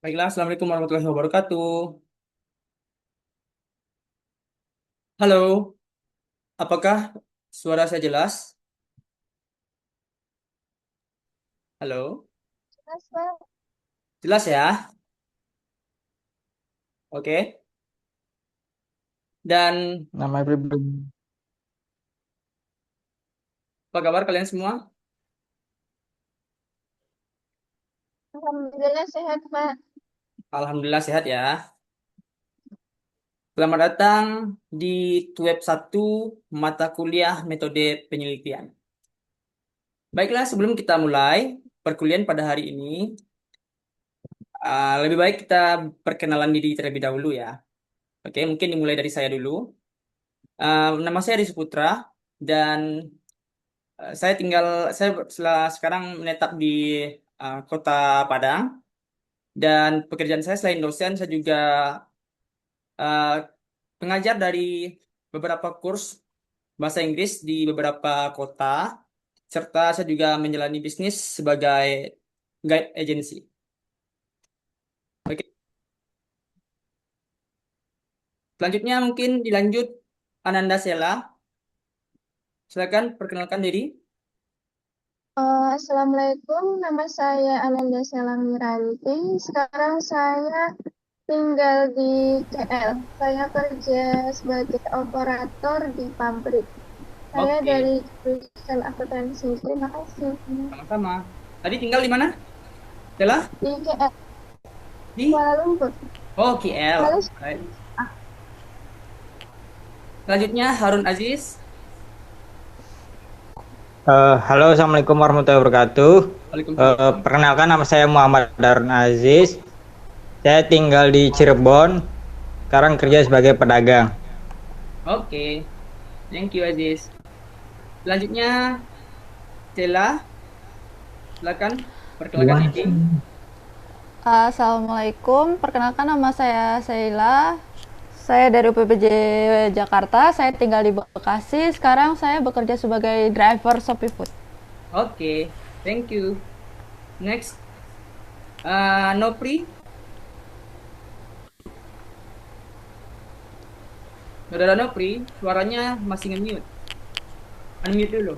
Baiklah, Assalamualaikum warahmatullahi wabarakatuh. Halo, apakah suara saya jelas? Halo, Mas, Pak. jelas ya? Oke. Dan Nama pribadi. apa kabar kalian semua? Alhamdulillah sehat, Pak. Alhamdulillah sehat ya. Selamat datang di web 1 mata kuliah metode penelitian. Baiklah, sebelum kita mulai perkuliahan pada hari ini, lebih baik kita perkenalan diri terlebih dahulu ya. Oke, mungkin dimulai dari saya dulu. Nama saya Rizky Putra dan saya setelah sekarang menetap di kota Padang dan pekerjaan saya selain dosen, saya juga uh, pengajar dari beberapa kurs bahasa Inggris di beberapa kota, serta saya juga menjalani bisnis sebagai guide agency. Oke, selanjutnya mungkin dilanjut Ananda Sela, silakan perkenalkan diri. Assalamualaikum, nama saya Ananda Selamiranti. Sekarang saya tinggal di KL. Saya kerja sebagai operator di pabrik. Saya Oke, dari jurusan akuntansi. Terima kasih. sama-sama. Tadi tinggal di mana? Sela? Di KL, Di Kuala Lumpur. Oh, KL. Malaysia. Baik. Selanjutnya Harun Aziz. Halo, Assalamualaikum warahmatullahi wabarakatuh. Waalaikumsalam. Perkenalkan, nama saya Muhammad Darun Aziz. Saya tinggal di Cirebon. Sekarang kerja sebagai pedagang. Oke, thank you Aziz. Selanjutnya Cela, silakan perkenalkan Gimana diri. sih? Assalamualaikum, perkenalkan nama saya Sheila. Saya dari UPBJ Jakarta, saya tinggal di Bekasi. Sekarang saya bekerja sebagai driver Shopee Food. Oke, thank you. Next, Nopri. Saudara Nopri, suaranya masih nge-mute. Unmute dulu.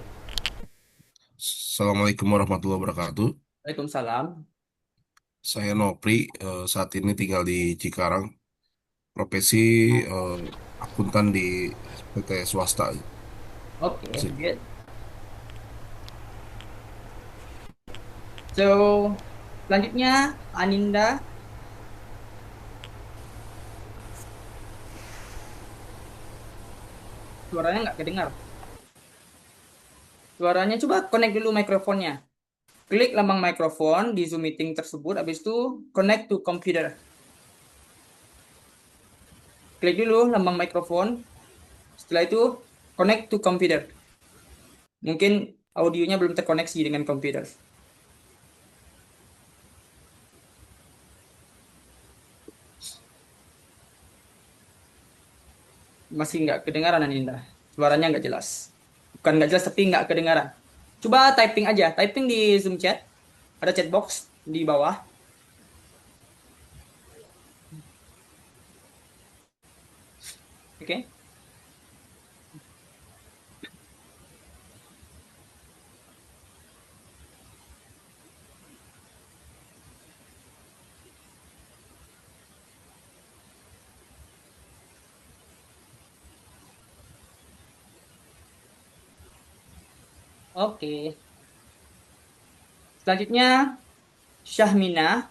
Assalamualaikum warahmatullahi wabarakatuh. Waalaikumsalam. Saya Nopri, saat ini tinggal di Cikarang. Profesi eh, akuntan di PT swasta. Oke, Sip. good. So, selanjutnya Aninda. Suaranya nggak kedengar. Suaranya coba connect dulu mikrofonnya. Klik lambang mikrofon di Zoom meeting tersebut, habis itu connect to computer. Klik dulu lambang mikrofon. Setelah itu connect to computer. Mungkin audionya belum terkoneksi dengan komputer. Masih nggak kedengaran Aninda. Suaranya nggak jelas. Bukan nggak jelas tapi nggak kedengaran. Coba typing aja. Typing di Zoom chat. Ada chat box di bawah. Oke. Oke. Selanjutnya Syahmina.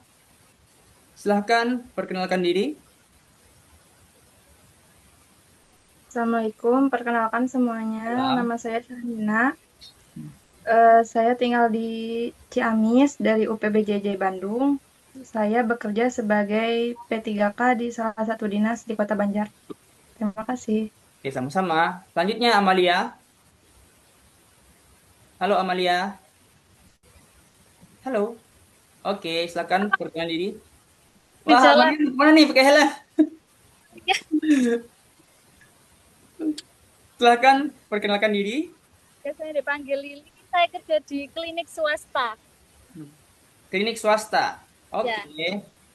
Silahkan perkenalkan diri. Assalamualaikum, perkenalkan semuanya. Salam. Nama saya Syahina. Saya tinggal di Ciamis dari UPBJJ Bandung. Saya bekerja sebagai P3K di salah satu dinas di Kota Banjar. Terima kasih. Oke, sama-sama. Selanjutnya Amalia. Halo Amalia. Halo. Oke, silakan perkenalkan diri. Di Wah, jalan. Amalia mana nih pakai helm? Ya, Silakan perkenalkan diri. saya dipanggil Lili. Saya kerja di klinik swasta. Klinik swasta. Ya, Oke.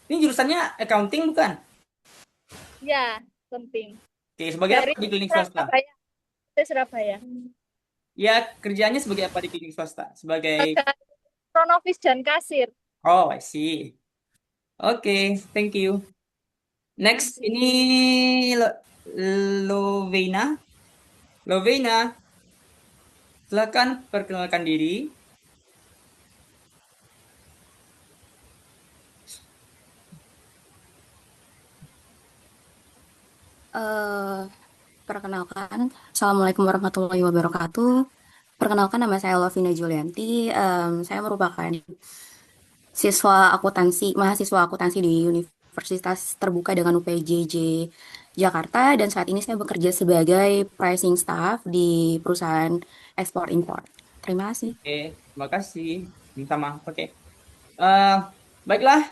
Ini jurusannya accounting bukan? Ya, penting. Oke, sebagai Dari apa di klinik swasta? Surabaya. Dari Surabaya. Ya, kerjanya sebagai apa di klinik swasta? Sebagai, Sebagai kronovis dan kasir. oh, I see. Oke, thank you. Next, ini Lovena. Lovena, silakan perkenalkan diri. Eh, Perkenalkan, Assalamualaikum warahmatullahi wabarakatuh. Perkenalkan, nama saya Lovina Julianti. Saya merupakan mahasiswa akuntansi di Universitas Terbuka dengan UPJJ Jakarta, dan saat ini saya bekerja sebagai pricing staff di perusahaan ekspor impor. Terima kasih. Oke, terima kasih. Sama, oke. Eh, baiklah,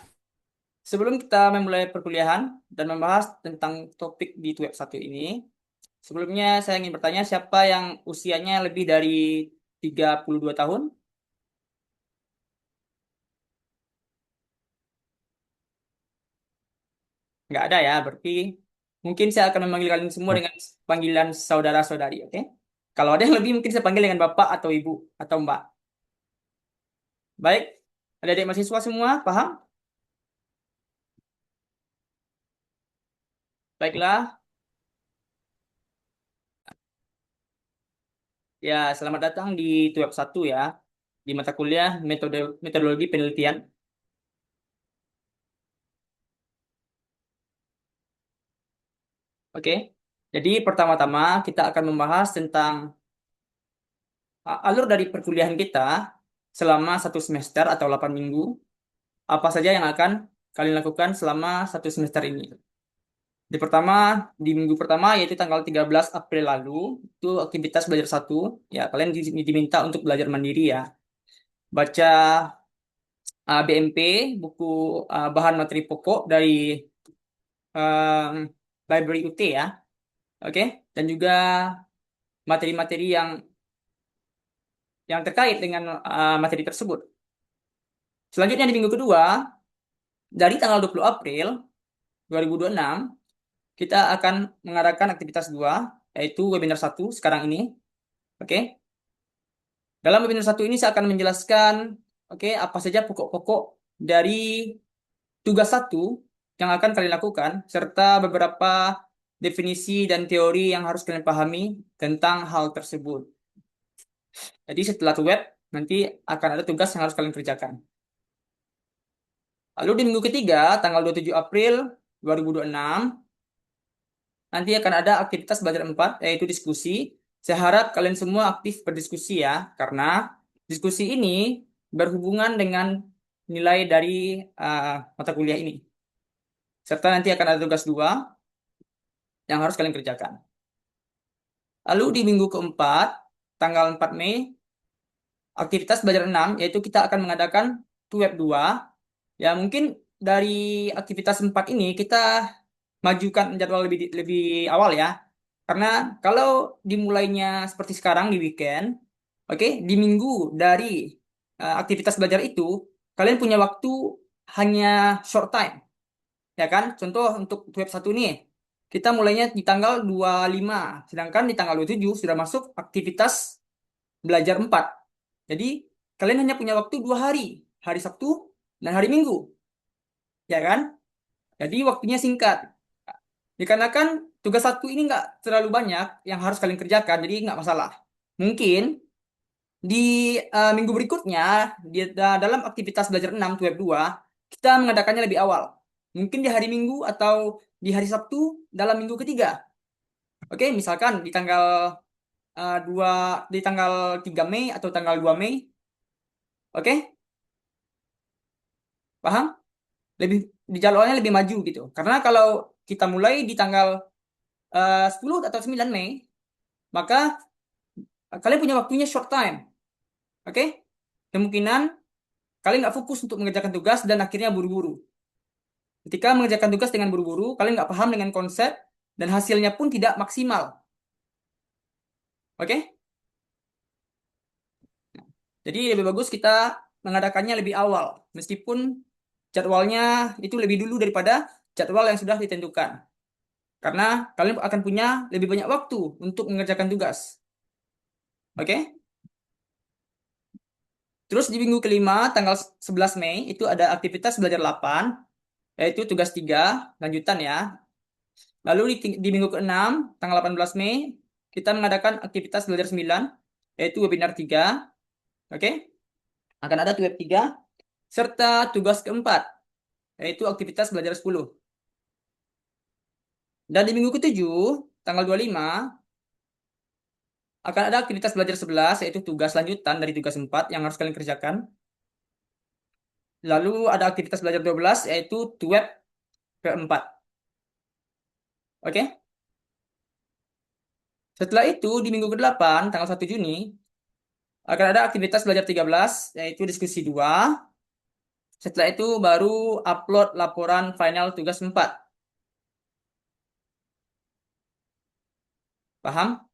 sebelum kita memulai perkuliahan dan membahas tentang topik di web satu ini, sebelumnya saya ingin bertanya siapa yang usianya lebih dari 32 tahun? Nggak ada ya, berarti mungkin saya akan memanggil kalian semua dengan panggilan saudara-saudari, oke? Kalau ada yang lebih mungkin saya panggil dengan bapak atau ibu atau mbak. Baik, adik-adik mahasiswa semua, paham? Baiklah, ya selamat datang di web satu ya, di mata kuliah metodologi penelitian. Oke, jadi pertama-tama kita akan membahas tentang alur dari perkuliahan kita selama satu semester atau 8 minggu. Apa saja yang akan kalian lakukan selama satu semester ini? Di minggu pertama yaitu tanggal 13 April lalu, itu aktivitas belajar satu. Ya, kalian diminta untuk belajar mandiri ya. Baca BMP, buku bahan materi pokok dari um, Library UT ya. Oke, dan juga materi-materi yang terkait dengan materi tersebut. Selanjutnya di minggu kedua, dari tanggal 20 April 2026, kita akan mengadakan aktivitas 2, yaitu webinar 1 sekarang ini. Oke. Dalam webinar 1 ini saya akan menjelaskan apa saja pokok-pokok dari tugas 1 yang akan kalian lakukan, serta beberapa definisi dan teori yang harus kalian pahami tentang hal tersebut. Jadi setelah web, nanti akan ada tugas yang harus kalian kerjakan. Lalu di minggu ketiga, tanggal 27 April 2026, nanti akan ada aktivitas belajar 4, yaitu diskusi. Saya harap kalian semua aktif berdiskusi ya, karena diskusi ini berhubungan dengan nilai dari mata kuliah ini. Serta nanti akan ada tugas 2 yang harus kalian kerjakan. Lalu di minggu keempat, tanggal 4 Mei, aktivitas belajar 6, yaitu kita akan mengadakan web 2. Ya, mungkin dari aktivitas 4 ini kita majukan jadwal lebih awal ya. Karena kalau dimulainya seperti sekarang di weekend, di minggu dari aktivitas belajar itu, kalian punya waktu hanya short time. Ya kan? Contoh untuk web 1 nih, kita mulainya di tanggal 25, sedangkan di tanggal 27 sudah masuk aktivitas belajar 4. Jadi, kalian hanya punya waktu 2 hari, hari Sabtu dan hari Minggu. Ya kan? Jadi, waktunya singkat. Dikarenakan tugas 1 ini nggak terlalu banyak yang harus kalian kerjakan, jadi nggak masalah. Mungkin di minggu berikutnya, dalam aktivitas belajar 6, web 2, kita mengadakannya lebih awal. Mungkin di hari Minggu atau di hari Sabtu dalam minggu ketiga. Misalkan di tanggal 2, di tanggal 3 Mei atau tanggal 2 Mei. Oke? Paham? Lebih di jadwalnya lebih maju gitu. Karena kalau kita mulai di tanggal 10 atau 9 Mei, maka kalian punya waktunya short time. Oke? Kemungkinan kalian nggak fokus untuk mengerjakan tugas dan akhirnya buru-buru. Ketika mengerjakan tugas dengan buru-buru, kalian nggak paham dengan konsep dan hasilnya pun tidak maksimal. Oke? Jadi lebih bagus kita mengadakannya lebih awal. Meskipun jadwalnya itu lebih dulu daripada jadwal yang sudah ditentukan. Karena kalian akan punya lebih banyak waktu untuk mengerjakan tugas. Oke? Terus di minggu kelima, tanggal 11 Mei, itu ada aktivitas belajar 8, yaitu tugas 3, lanjutan ya. Lalu di minggu ke-6, tanggal 18 Mei, kita mengadakan aktivitas belajar 9, yaitu webinar 3. Oke? Akan ada web 3, serta tugas keempat, yaitu aktivitas belajar 10. Dan di minggu ke-7, tanggal 25, akan ada aktivitas belajar 11, yaitu tugas lanjutan dari tugas 4 yang harus kalian kerjakan. Lalu ada aktivitas belajar 12, yaitu web keempat. Oke? Setelah itu, di minggu ke-8, tanggal 1 Juni, akan ada aktivitas belajar 13, yaitu diskusi 2. Setelah itu baru upload laporan final tugas 4. Paham?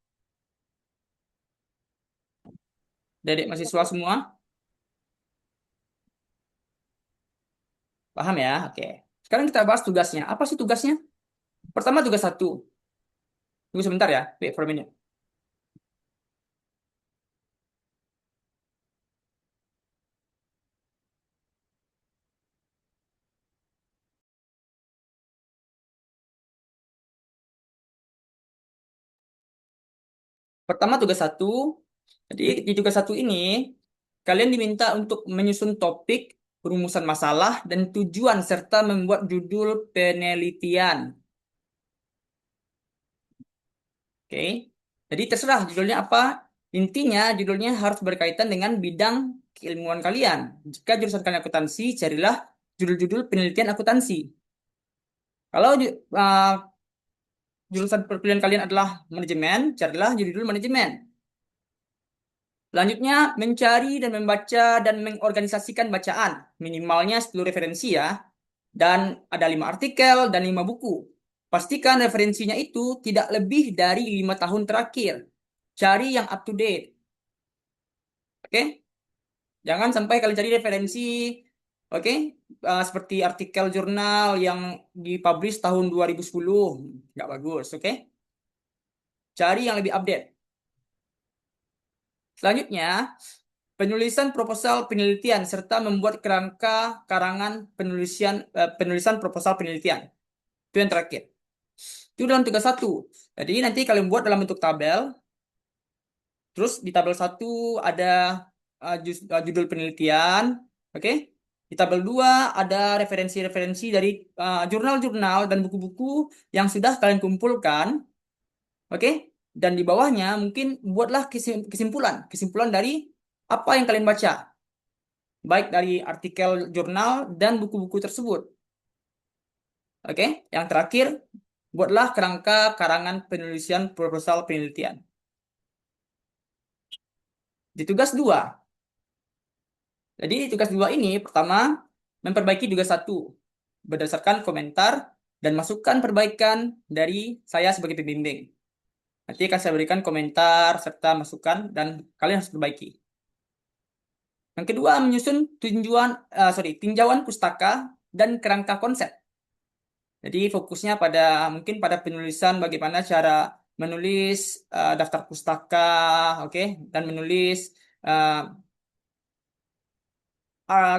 Dedek mahasiswa semua? Paham ya? Oke. Sekarang kita bahas tugasnya. Apa sih tugasnya? Pertama tugas 1. Tunggu sebentar ya. Wait for a minute. Pertama tugas 1. Jadi di tugas 1 ini kalian diminta untuk menyusun topik, rumusan masalah, dan tujuan serta membuat judul penelitian. Oke. Jadi terserah judulnya apa. Intinya judulnya harus berkaitan dengan bidang keilmuan kalian. Jika jurusan kalian akuntansi, carilah judul-judul penelitian akuntansi. Kalau jurusan pilihan kalian adalah manajemen, carilah judul manajemen. Selanjutnya, mencari dan membaca dan mengorganisasikan bacaan. Minimalnya 10 referensi ya. Dan ada 5 artikel dan 5 buku. Pastikan referensinya itu tidak lebih dari 5 tahun terakhir. Cari yang up to date. Oke? Jangan sampai kalian cari referensi, oke? Seperti artikel jurnal yang dipublish tahun 2010. Nggak bagus, oke? Cari yang lebih update. Selanjutnya, penulisan proposal penelitian serta membuat kerangka karangan penulisan proposal penelitian. Itu yang terakhir. Itu dalam tugas 1. Jadi nanti kalian buat dalam bentuk tabel. Terus di tabel 1 ada judul penelitian, oke? Di tabel 2 ada referensi-referensi dari jurnal-jurnal dan buku-buku yang sudah kalian kumpulkan, oke? Dan di bawahnya mungkin buatlah kesimpulan dari apa yang kalian baca, baik dari artikel jurnal dan buku-buku tersebut. Oke, yang terakhir, buatlah kerangka karangan penulisan proposal penelitian. Di tugas 2. Jadi tugas 2 ini pertama, memperbaiki tugas 1 berdasarkan komentar dan masukan perbaikan dari saya sebagai pembimbing. Nanti akan saya berikan komentar serta masukan dan kalian harus perbaiki. Yang kedua, menyusun tinjauan pustaka dan kerangka konsep. Jadi fokusnya mungkin pada penulisan bagaimana cara menulis daftar pustaka, oke, dan menulis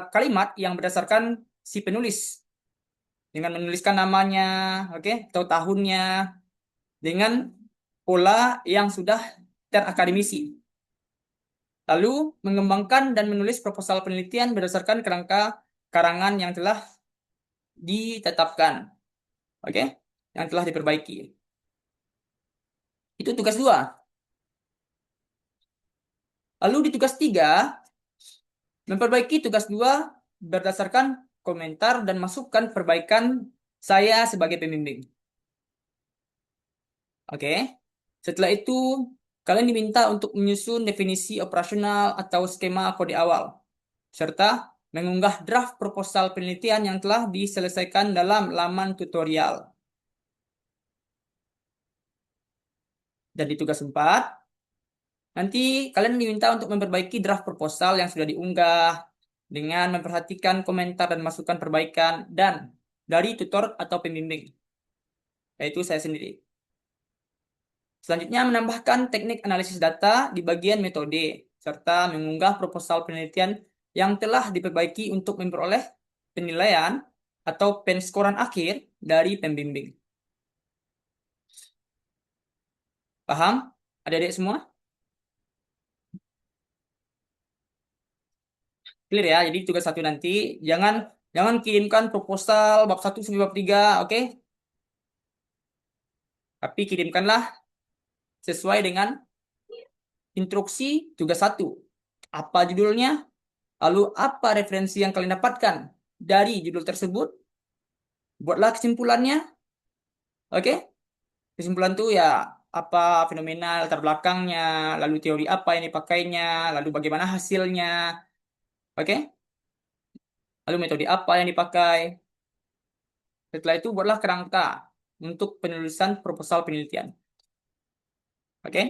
kalimat yang berdasarkan si penulis dengan menuliskan namanya, oke, atau tahunnya dengan pola yang sudah terakademisi. Lalu mengembangkan dan menulis proposal penelitian berdasarkan kerangka karangan yang telah ditetapkan, oke, yang telah diperbaiki. Itu tugas 2. Lalu di tugas 3, memperbaiki tugas 2 berdasarkan komentar dan masukan perbaikan saya sebagai pembimbing. Oke. Setelah itu, kalian diminta untuk menyusun definisi operasional atau skema kode awal, serta mengunggah draft proposal penelitian yang telah diselesaikan dalam laman tutorial. Dan di tugas 4, nanti kalian diminta untuk memperbaiki draft proposal yang sudah diunggah dengan memperhatikan komentar dan masukan perbaikan dan dari tutor atau pembimbing, yaitu saya sendiri. Selanjutnya, menambahkan teknik analisis data di bagian metode, serta mengunggah proposal penelitian yang telah diperbaiki untuk memperoleh penilaian atau penskoran akhir dari pembimbing. Paham, adik-adik semua? Clear ya? Jadi tugas satu nanti, jangan jangan kirimkan proposal bab 1 sampai bab 3, oke? Tapi kirimkanlah sesuai dengan instruksi tugas satu. Apa judulnya? Lalu apa referensi yang kalian dapatkan dari judul tersebut? Buatlah kesimpulannya, oke? Kesimpulan itu ya apa fenomena latar belakangnya, lalu teori apa yang dipakainya, lalu bagaimana hasilnya, oke? Lalu metode apa yang dipakai. Setelah itu buatlah kerangka untuk penulisan proposal penelitian, oke?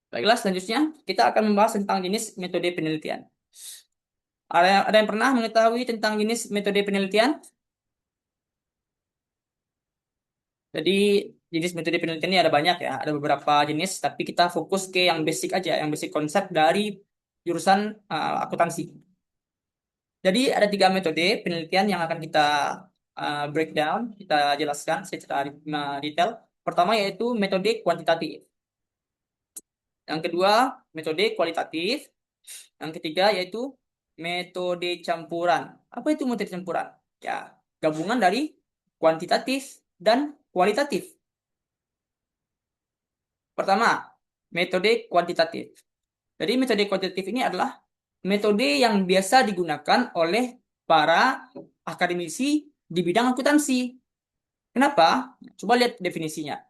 Baiklah, selanjutnya kita akan membahas tentang jenis metode penelitian. Ada yang pernah mengetahui tentang jenis metode penelitian? Jadi jenis metode penelitian ini ada banyak ya, ada beberapa jenis, tapi kita fokus ke yang basic aja, yang basic konsep dari jurusan akuntansi. Jadi ada 3 metode penelitian yang akan kita breakdown, kita jelaskan secara detail. Pertama yaitu metode kuantitatif. Yang kedua metode kualitatif. Yang ketiga yaitu metode campuran. Apa itu metode campuran? Ya, gabungan dari kuantitatif dan kualitatif. Pertama, metode kuantitatif. Jadi metode kuantitatif ini adalah metode yang biasa digunakan oleh para akademisi di bidang akuntansi. Kenapa? Coba lihat definisinya.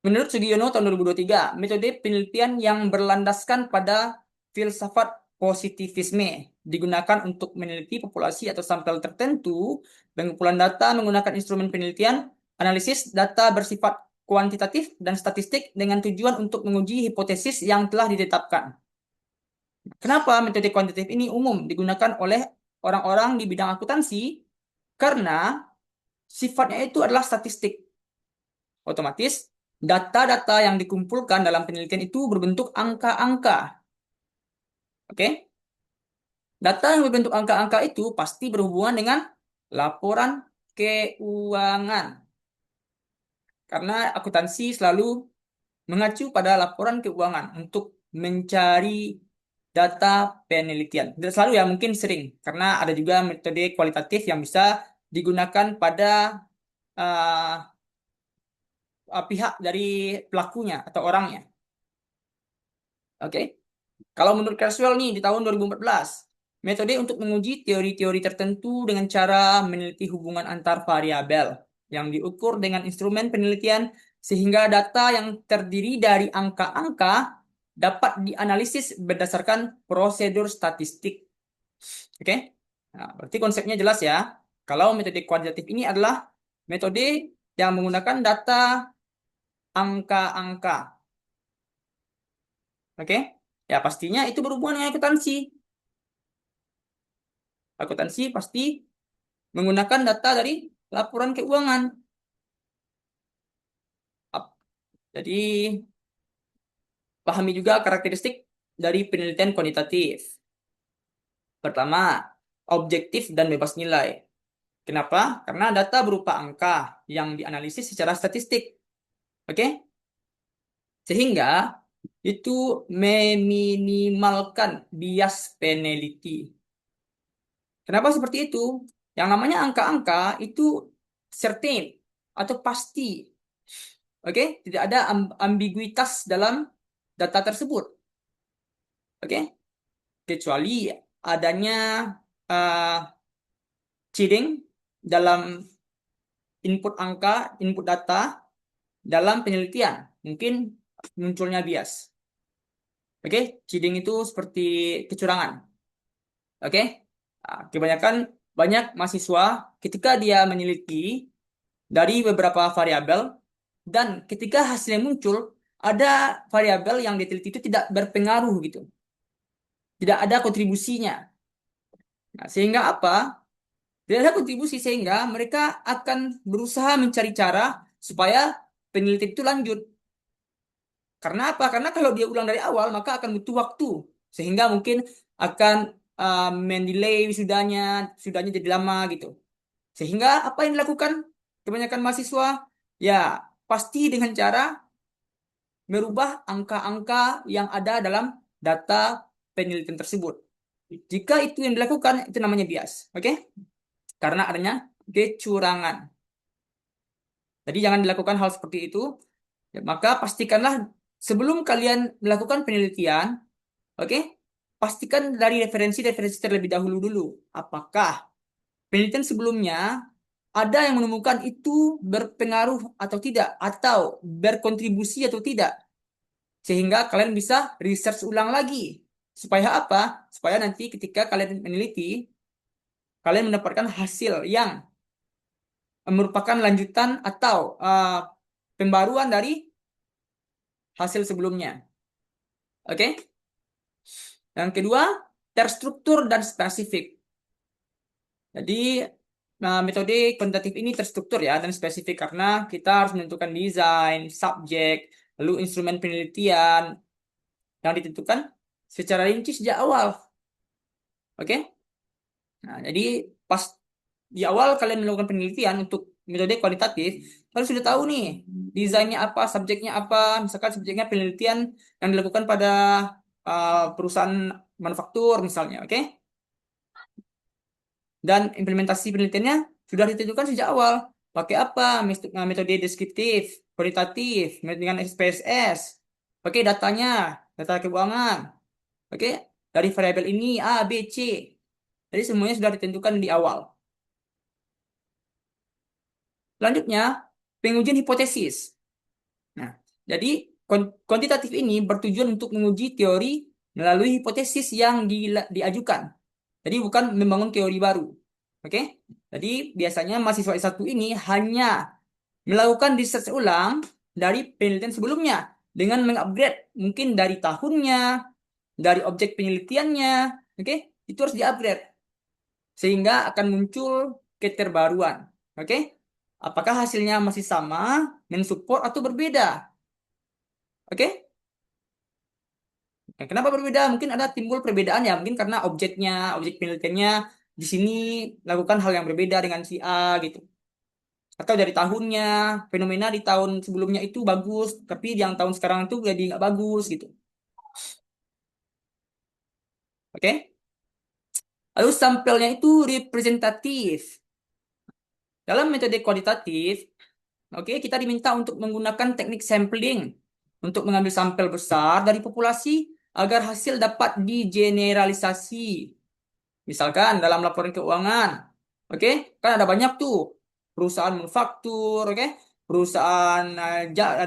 Menurut Sugiono tahun 2023, metode penelitian yang berlandaskan pada filsafat positivisme digunakan untuk meneliti populasi atau sampel tertentu. Pengumpulan data menggunakan instrumen penelitian, analisis data bersifat kuantitatif dan statistik dengan tujuan untuk menguji hipotesis yang telah ditetapkan. Kenapa metode kuantitatif ini umum digunakan oleh orang-orang di bidang akuntansi? Karena sifatnya itu adalah statistik. Otomatis, data-data yang dikumpulkan dalam penelitian itu berbentuk angka-angka. Oke? Data yang berbentuk angka-angka itu pasti berhubungan dengan laporan keuangan. Karena akuntansi selalu mengacu pada laporan keuangan untuk mencari data penelitian. Tidak selalu ya, mungkin sering. Karena ada juga metode kualitatif yang bisa digunakan pada pihak dari pelakunya atau orangnya. Oke. Kalau menurut Creswell nih di tahun 2014, metode untuk menguji teori-teori tertentu dengan cara meneliti hubungan antar variabel yang diukur dengan instrumen penelitian sehingga data yang terdiri dari angka-angka dapat dianalisis berdasarkan prosedur statistik. Oke? Nah, berarti konsepnya jelas ya. Kalau metode kuantitatif ini adalah metode yang menggunakan data angka-angka. Oke? Ya, pastinya itu berhubungan dengan akuntansi. Akuntansi pasti menggunakan data dari laporan keuangan. Jadi, pahami juga karakteristik dari penelitian kuantitatif. Pertama, objektif dan bebas nilai. Kenapa? Karena data berupa angka yang dianalisis secara statistik. Oke? Sehingga itu meminimalkan bias peneliti. Kenapa seperti itu? Yang namanya angka-angka itu certain atau pasti. Oke? Tidak ada ambiguitas dalam data tersebut. Oke? Kecuali adanya cheating dalam input angka, input data dalam penelitian. Mungkin munculnya bias. Oke? Cheating itu seperti kecurangan. Oke? Kebanyakan banyak mahasiswa ketika dia meneliti dari beberapa variabel, Dan ketika hasilnya muncul, ada variabel yang diteliti itu tidak berpengaruh gitu. Tidak ada kontribusinya. Nah, sehingga apa? Tidak ada kontribusi sehingga mereka akan berusaha mencari cara supaya penelitian itu lanjut. Karena apa? Karena kalau dia ulang dari awal, maka akan butuh waktu. Sehingga mungkin akan mendelay wisudanya jadi lama gitu. Sehingga apa yang dilakukan kebanyakan mahasiswa? Ya, pasti dengan cara merubah angka-angka yang ada dalam data penelitian tersebut. Jika itu yang dilakukan, itu namanya bias. Oke? Karena adanya kecurangan. Jadi jangan dilakukan hal seperti itu. Ya, maka pastikanlah sebelum kalian melakukan penelitian, oke? Pastikan dari referensi-referensi terlebih dahulu dulu. Apakah penelitian sebelumnya ada yang menemukan itu berpengaruh atau tidak, atau berkontribusi atau tidak, sehingga kalian bisa research ulang lagi. Supaya apa? Supaya nanti ketika kalian meneliti, kalian mendapatkan hasil yang merupakan lanjutan atau pembaruan dari hasil sebelumnya. Oke? Yang kedua, terstruktur dan spesifik. Jadi, metode kuantitatif ini terstruktur ya dan spesifik karena kita harus menentukan desain, subjek, lalu instrumen penelitian yang ditentukan secara rinci sejak awal. Oke? Nah, jadi pas di awal kalian melakukan penelitian untuk metode kualitatif, kalian sudah tahu nih desainnya apa, subjeknya apa, misalkan subjeknya penelitian yang dilakukan pada perusahaan manufaktur misalnya, oke? Dan implementasi penelitiannya sudah ditentukan sejak awal. Pakai apa? Metode deskriptif, kualitatif, dengan SPSS. Oke, datanya, data keuangan. Oke, dari variabel ini A, B, C. Jadi semuanya sudah ditentukan di awal. Selanjutnya, pengujian hipotesis. Nah, jadi kuantitatif ini bertujuan untuk menguji teori melalui hipotesis yang diajukan. Jadi bukan membangun teori baru. Oke? Jadi biasanya mahasiswa S1 ini hanya melakukan research ulang dari penelitian sebelumnya dengan mengupgrade mungkin dari tahunnya, dari objek penelitiannya. Oke? Itu harus diupgrade sehingga akan muncul keterbaruan. Oke? Apakah hasilnya masih sama, mensupport atau berbeda? Oke? Nah, kenapa berbeda? Mungkin ada timbul perbedaan ya, mungkin karena objek penelitiannya di sini lakukan hal yang berbeda dengan si A gitu. Atau dari tahunnya, fenomena di tahun sebelumnya itu bagus, tapi yang tahun sekarang itu jadi nggak bagus gitu. Oke? Lalu sampelnya itu representatif. Dalam metode kualitatif, oke, kita diminta untuk menggunakan teknik sampling untuk mengambil sampel besar dari populasi agar hasil dapat digeneralisasi. Misalkan dalam laporan keuangan, oke, kan ada banyak tuh perusahaan manufaktur, oke, perusahaan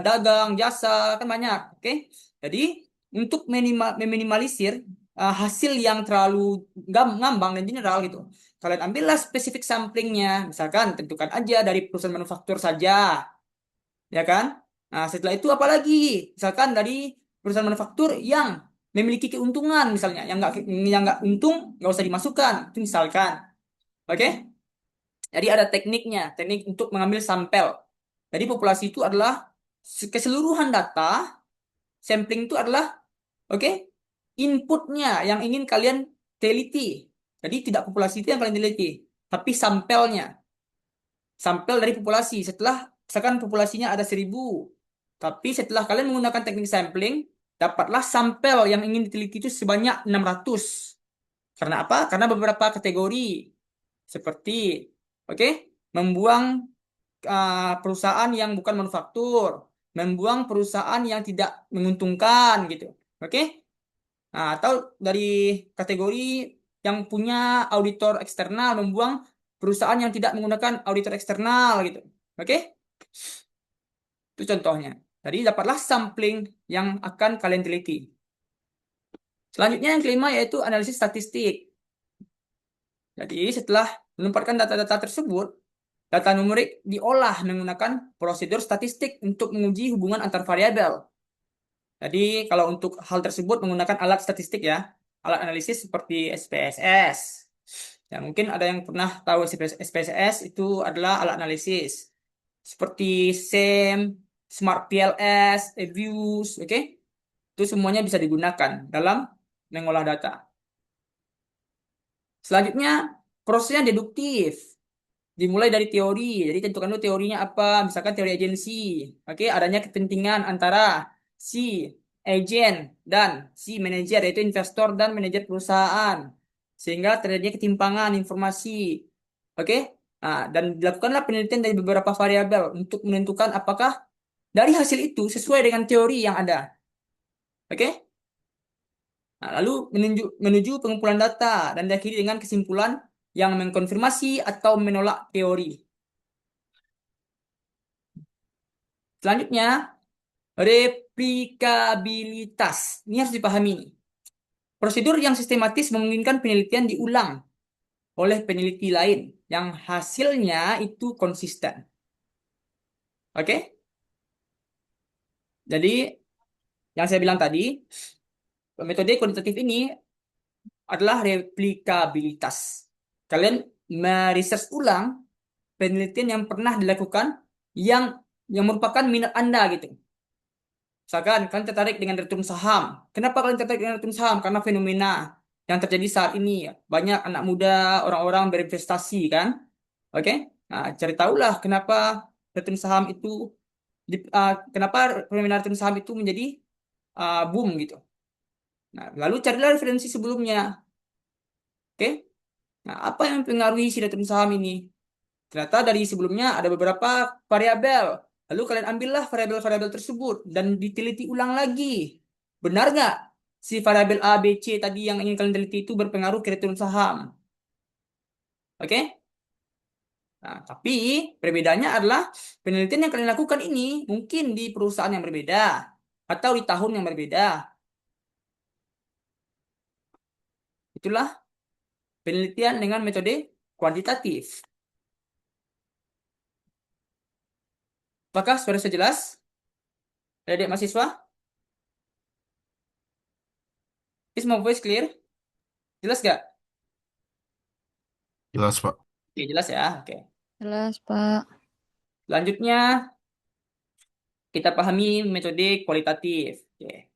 dagang, jasa, kan banyak, oke. Jadi untuk meminimalisir hasil yang terlalu ngambang dan general gitu, kalian ambillah spesifik samplingnya, misalkan tentukan aja dari perusahaan manufaktur saja, ya kan? Nah setelah itu apalagi, misalkan dari perusahaan manufaktur yang memiliki keuntungan misalnya yang nggak untung nggak usah dimasukkan itu misalkan, oke. Jadi ada teknik untuk mengambil sampel. Jadi populasi itu adalah keseluruhan data, sampling itu adalah, oke, inputnya yang ingin kalian teliti. Jadi tidak populasi itu yang kalian teliti, tapi sampelnya, sampel dari populasi. Setelah misalkan populasinya ada 1.000, tapi setelah kalian menggunakan teknik sampling, dapatlah sampel yang ingin diteliti itu sebanyak 600. Karena apa? Karena beberapa kategori seperti, oke, membuang perusahaan yang bukan manufaktur, membuang perusahaan yang tidak menguntungkan gitu. Oke? Nah, atau dari kategori yang punya auditor eksternal, membuang perusahaan yang tidak menggunakan auditor eksternal gitu. Oke? Itu contohnya. Jadi dapatlah sampling yang akan kalian teliti. Selanjutnya yang kelima yaitu analisis statistik. Jadi setelah menempatkan data-data tersebut, Data numerik diolah menggunakan prosedur statistik untuk menguji hubungan antar variabel. Jadi kalau untuk hal tersebut menggunakan alat statistik ya, alat analisis seperti SPSS. Ya, mungkin ada yang pernah tahu SPSS itu adalah alat analisis seperti SEM, Smart PLS, EViews, oke? Itu semuanya bisa digunakan dalam mengolah data. Selanjutnya, prosesnya deduktif. Dimulai dari teori. Jadi tentukan dulu teorinya apa. Misalkan teori agensi. Oke, adanya kepentingan antara si agen dan si manajer, yaitu investor dan manajer perusahaan. Sehingga terjadinya ketimpangan informasi. Oke, nah, dan dilakukanlah penelitian dari beberapa variabel untuk menentukan apakah dari hasil itu sesuai dengan teori yang ada. Oke, nah, lalu menuju pengumpulan data dan diakhiri dengan kesimpulan yang mengkonfirmasi atau menolak teori. Selanjutnya, replikabilitas. Ini harus dipahami. Prosedur yang sistematis memungkinkan penelitian diulang oleh peneliti lain yang hasilnya itu konsisten. Oke? Jadi, yang saya bilang tadi, metode kuantitatif ini adalah replikabilitas. Kalian meresearch ulang penelitian yang pernah dilakukan yang merupakan minat Anda gitu. Misalkan kalian tertarik dengan return saham. Kenapa kalian tertarik dengan return saham? Karena fenomena yang terjadi saat ini banyak anak muda, orang-orang berinvestasi kan. Oke? Nah, cari tahulah kenapa return saham itu kenapa fenomena return saham itu menjadi boom gitu. Nah, lalu carilah referensi sebelumnya. Oke? Nah, apa yang mempengaruhi si return saham ini? Ternyata dari sebelumnya ada beberapa variabel. Lalu kalian ambillah variabel-variabel tersebut dan diteliti ulang lagi. Benar nggak si variabel A, B, C tadi yang ingin kalian teliti itu berpengaruh ke return saham? Oke? Nah, tapi perbedaannya adalah penelitian yang kalian lakukan ini mungkin di perusahaan yang berbeda atau di tahun yang berbeda. Itulah penelitian dengan metode kuantitatif. Apakah suara saya jelas? Adik mahasiswa? Is my voice clear? Jelas nggak? Jelas, Pak. Oke, jelas ya. Oke. Jelas, Pak. Selanjutnya, kita pahami metode kualitatif. Oke.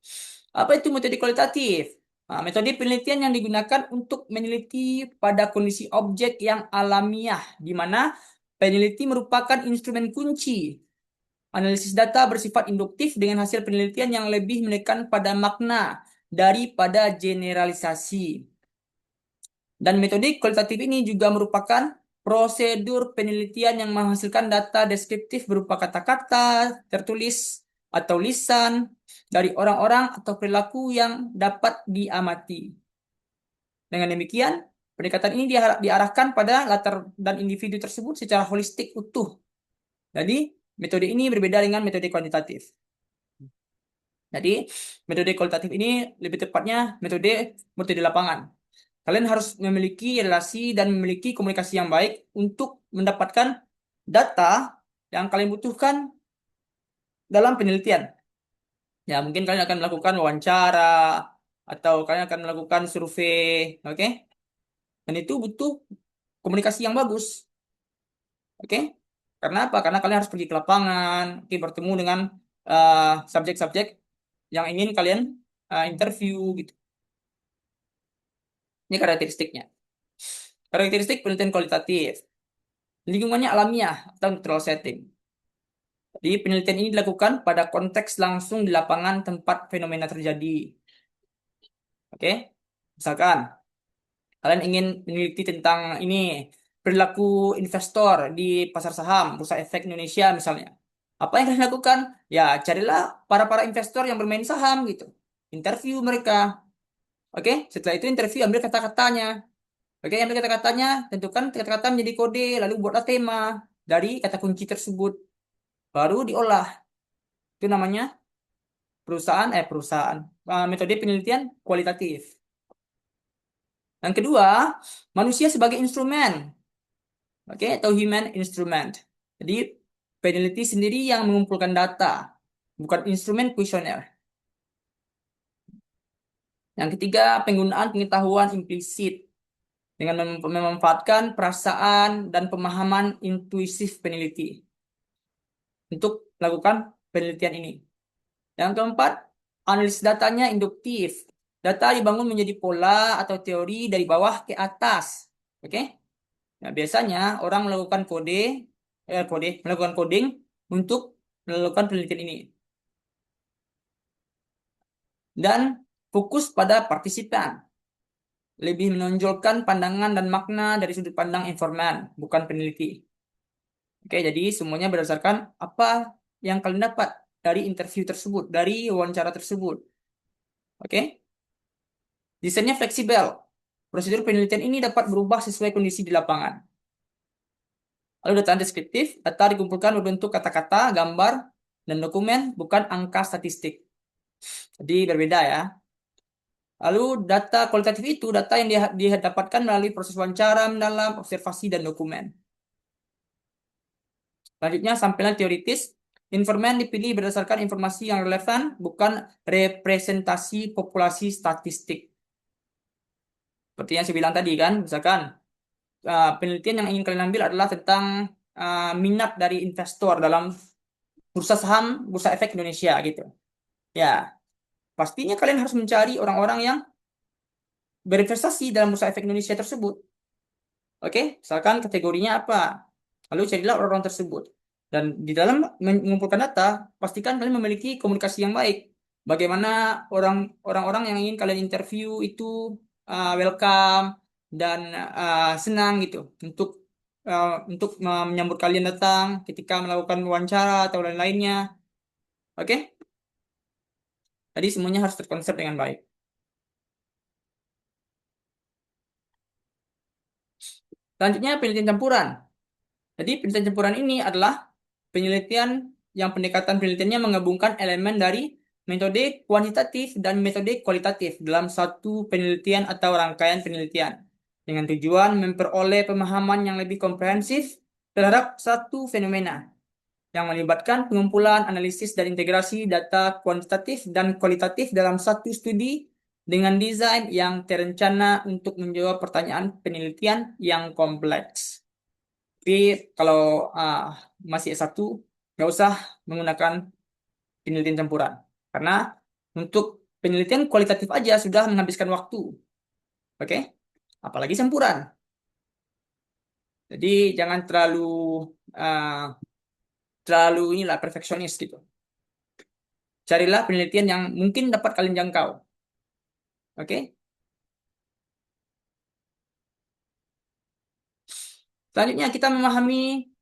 Apa itu metode kualitatif? Nah, metode penelitian yang digunakan untuk meneliti pada kondisi objek yang alamiah, di mana peneliti merupakan instrumen kunci. Analisis data bersifat induktif dengan hasil penelitian yang lebih menekan pada makna daripada generalisasi. Dan metode kualitatif ini juga merupakan prosedur penelitian yang menghasilkan data deskriptif berupa kata-kata tertulis atau lisan dari orang-orang atau perilaku yang dapat diamati. Dengan demikian, pendekatan ini diarahkan pada latar dan individu tersebut secara holistik utuh. Jadi, metode ini berbeda dengan metode kuantitatif. Jadi, metode kualitatif ini lebih tepatnya metode lapangan. Kalian harus memiliki relasi dan memiliki komunikasi yang baik untuk mendapatkan data yang kalian butuhkan dalam penelitian. Ya, mungkin kalian akan melakukan wawancara atau kalian akan melakukan survei, oke? Dan itu butuh komunikasi yang bagus, oke? Karena apa? Karena kalian harus pergi ke lapangan, oke, bertemu dengan subjek-subjek yang ingin kalian interview gitu. Ini karakteristiknya. Karakteristik penelitian kualitatif. Lingkungannya alamiah atau neutral setting. Jadi penelitian ini dilakukan pada konteks langsung di lapangan tempat fenomena terjadi. Oke, misalkan kalian ingin meneliti tentang ini perilaku investor di pasar saham, Bursa Efek Indonesia misalnya. Apa yang kalian lakukan? Ya, carilah para investor yang bermain saham gitu. Interview mereka. Oke, setelah itu interview ambil kata-katanya. Oke, ambil kata-katanya, tentukan kata-kata menjadi kode, lalu buatlah tema dari kata kunci tersebut. Baru diolah. Itu namanya metode penelitian kualitatif. Yang kedua, manusia sebagai instrumen. Oke, atau human instrument. Jadi peneliti sendiri yang mengumpulkan data, bukan instrumen kuesioner. Yang ketiga, penggunaan pengetahuan implisit dengan memanfaatkan perasaan dan pemahaman intuisif peneliti untuk melakukan penelitian ini. Yang keempat, analisis datanya induktif. Data dibangun menjadi pola atau teori dari bawah ke atas. Oke? Nah, biasanya orang melakukan coding untuk melakukan penelitian ini. Dan fokus pada partisipan. Lebih menonjolkan pandangan dan makna dari sudut pandang informan, bukan peneliti. Oke, jadi semuanya berdasarkan apa yang kalian dapat dari interview tersebut, dari wawancara tersebut. Oke? Desainnya fleksibel. Prosedur penelitian ini dapat berubah sesuai kondisi di lapangan. Lalu data deskriptif, data dikumpulkan berbentuk kata-kata, gambar, dan dokumen, bukan angka statistik. Jadi berbeda ya. Lalu data kualitatif itu data yang didapatkan melalui proses wawancara mendalam, observasi, dan dokumen. Selanjutnya, sampaian teoritis. Informan dipilih berdasarkan informasi yang relevan, bukan representasi populasi statistik. Seperti yang saya bilang tadi kan, misalkan penelitian yang ingin kalian ambil adalah tentang minat dari investor dalam bursa saham, bursa efek Indonesia gitu. Ya, pastinya kalian harus mencari orang-orang yang berinvestasi dalam bursa efek Indonesia tersebut. Oke, misalkan kategorinya apa? Lalu carilah orang-orang tersebut. Dan di dalam mengumpulkan data, pastikan kalian memiliki komunikasi yang baik. Bagaimana orang-orang yang ingin kalian interview itu welcome dan senang gitu untuk menyambut kalian datang ketika melakukan wawancara atau lain-lainnya. Oke? Jadi semuanya harus terkonsep dengan baik. Selanjutnya penelitian campuran. Jadi penelitian campuran ini adalah penelitian yang pendekatan penelitiannya menggabungkan elemen dari metode kuantitatif dan metode kualitatif dalam satu penelitian atau rangkaian penelitian dengan tujuan memperoleh pemahaman yang lebih komprehensif terhadap satu fenomena yang melibatkan pengumpulan, analisis, dan integrasi data kuantitatif dan kualitatif dalam satu studi dengan desain yang terencana untuk menjawab pertanyaan penelitian yang kompleks. Tapi kalau masih S1, nggak usah menggunakan penelitian campuran. Karena untuk penelitian kualitatif aja sudah menghabiskan waktu. Oke? Apalagi campuran. Jadi jangan terlalu inilah perfeksionis gitu. Carilah penelitian yang mungkin dapat kalian jangkau. Oke? Selanjutnya kita memahami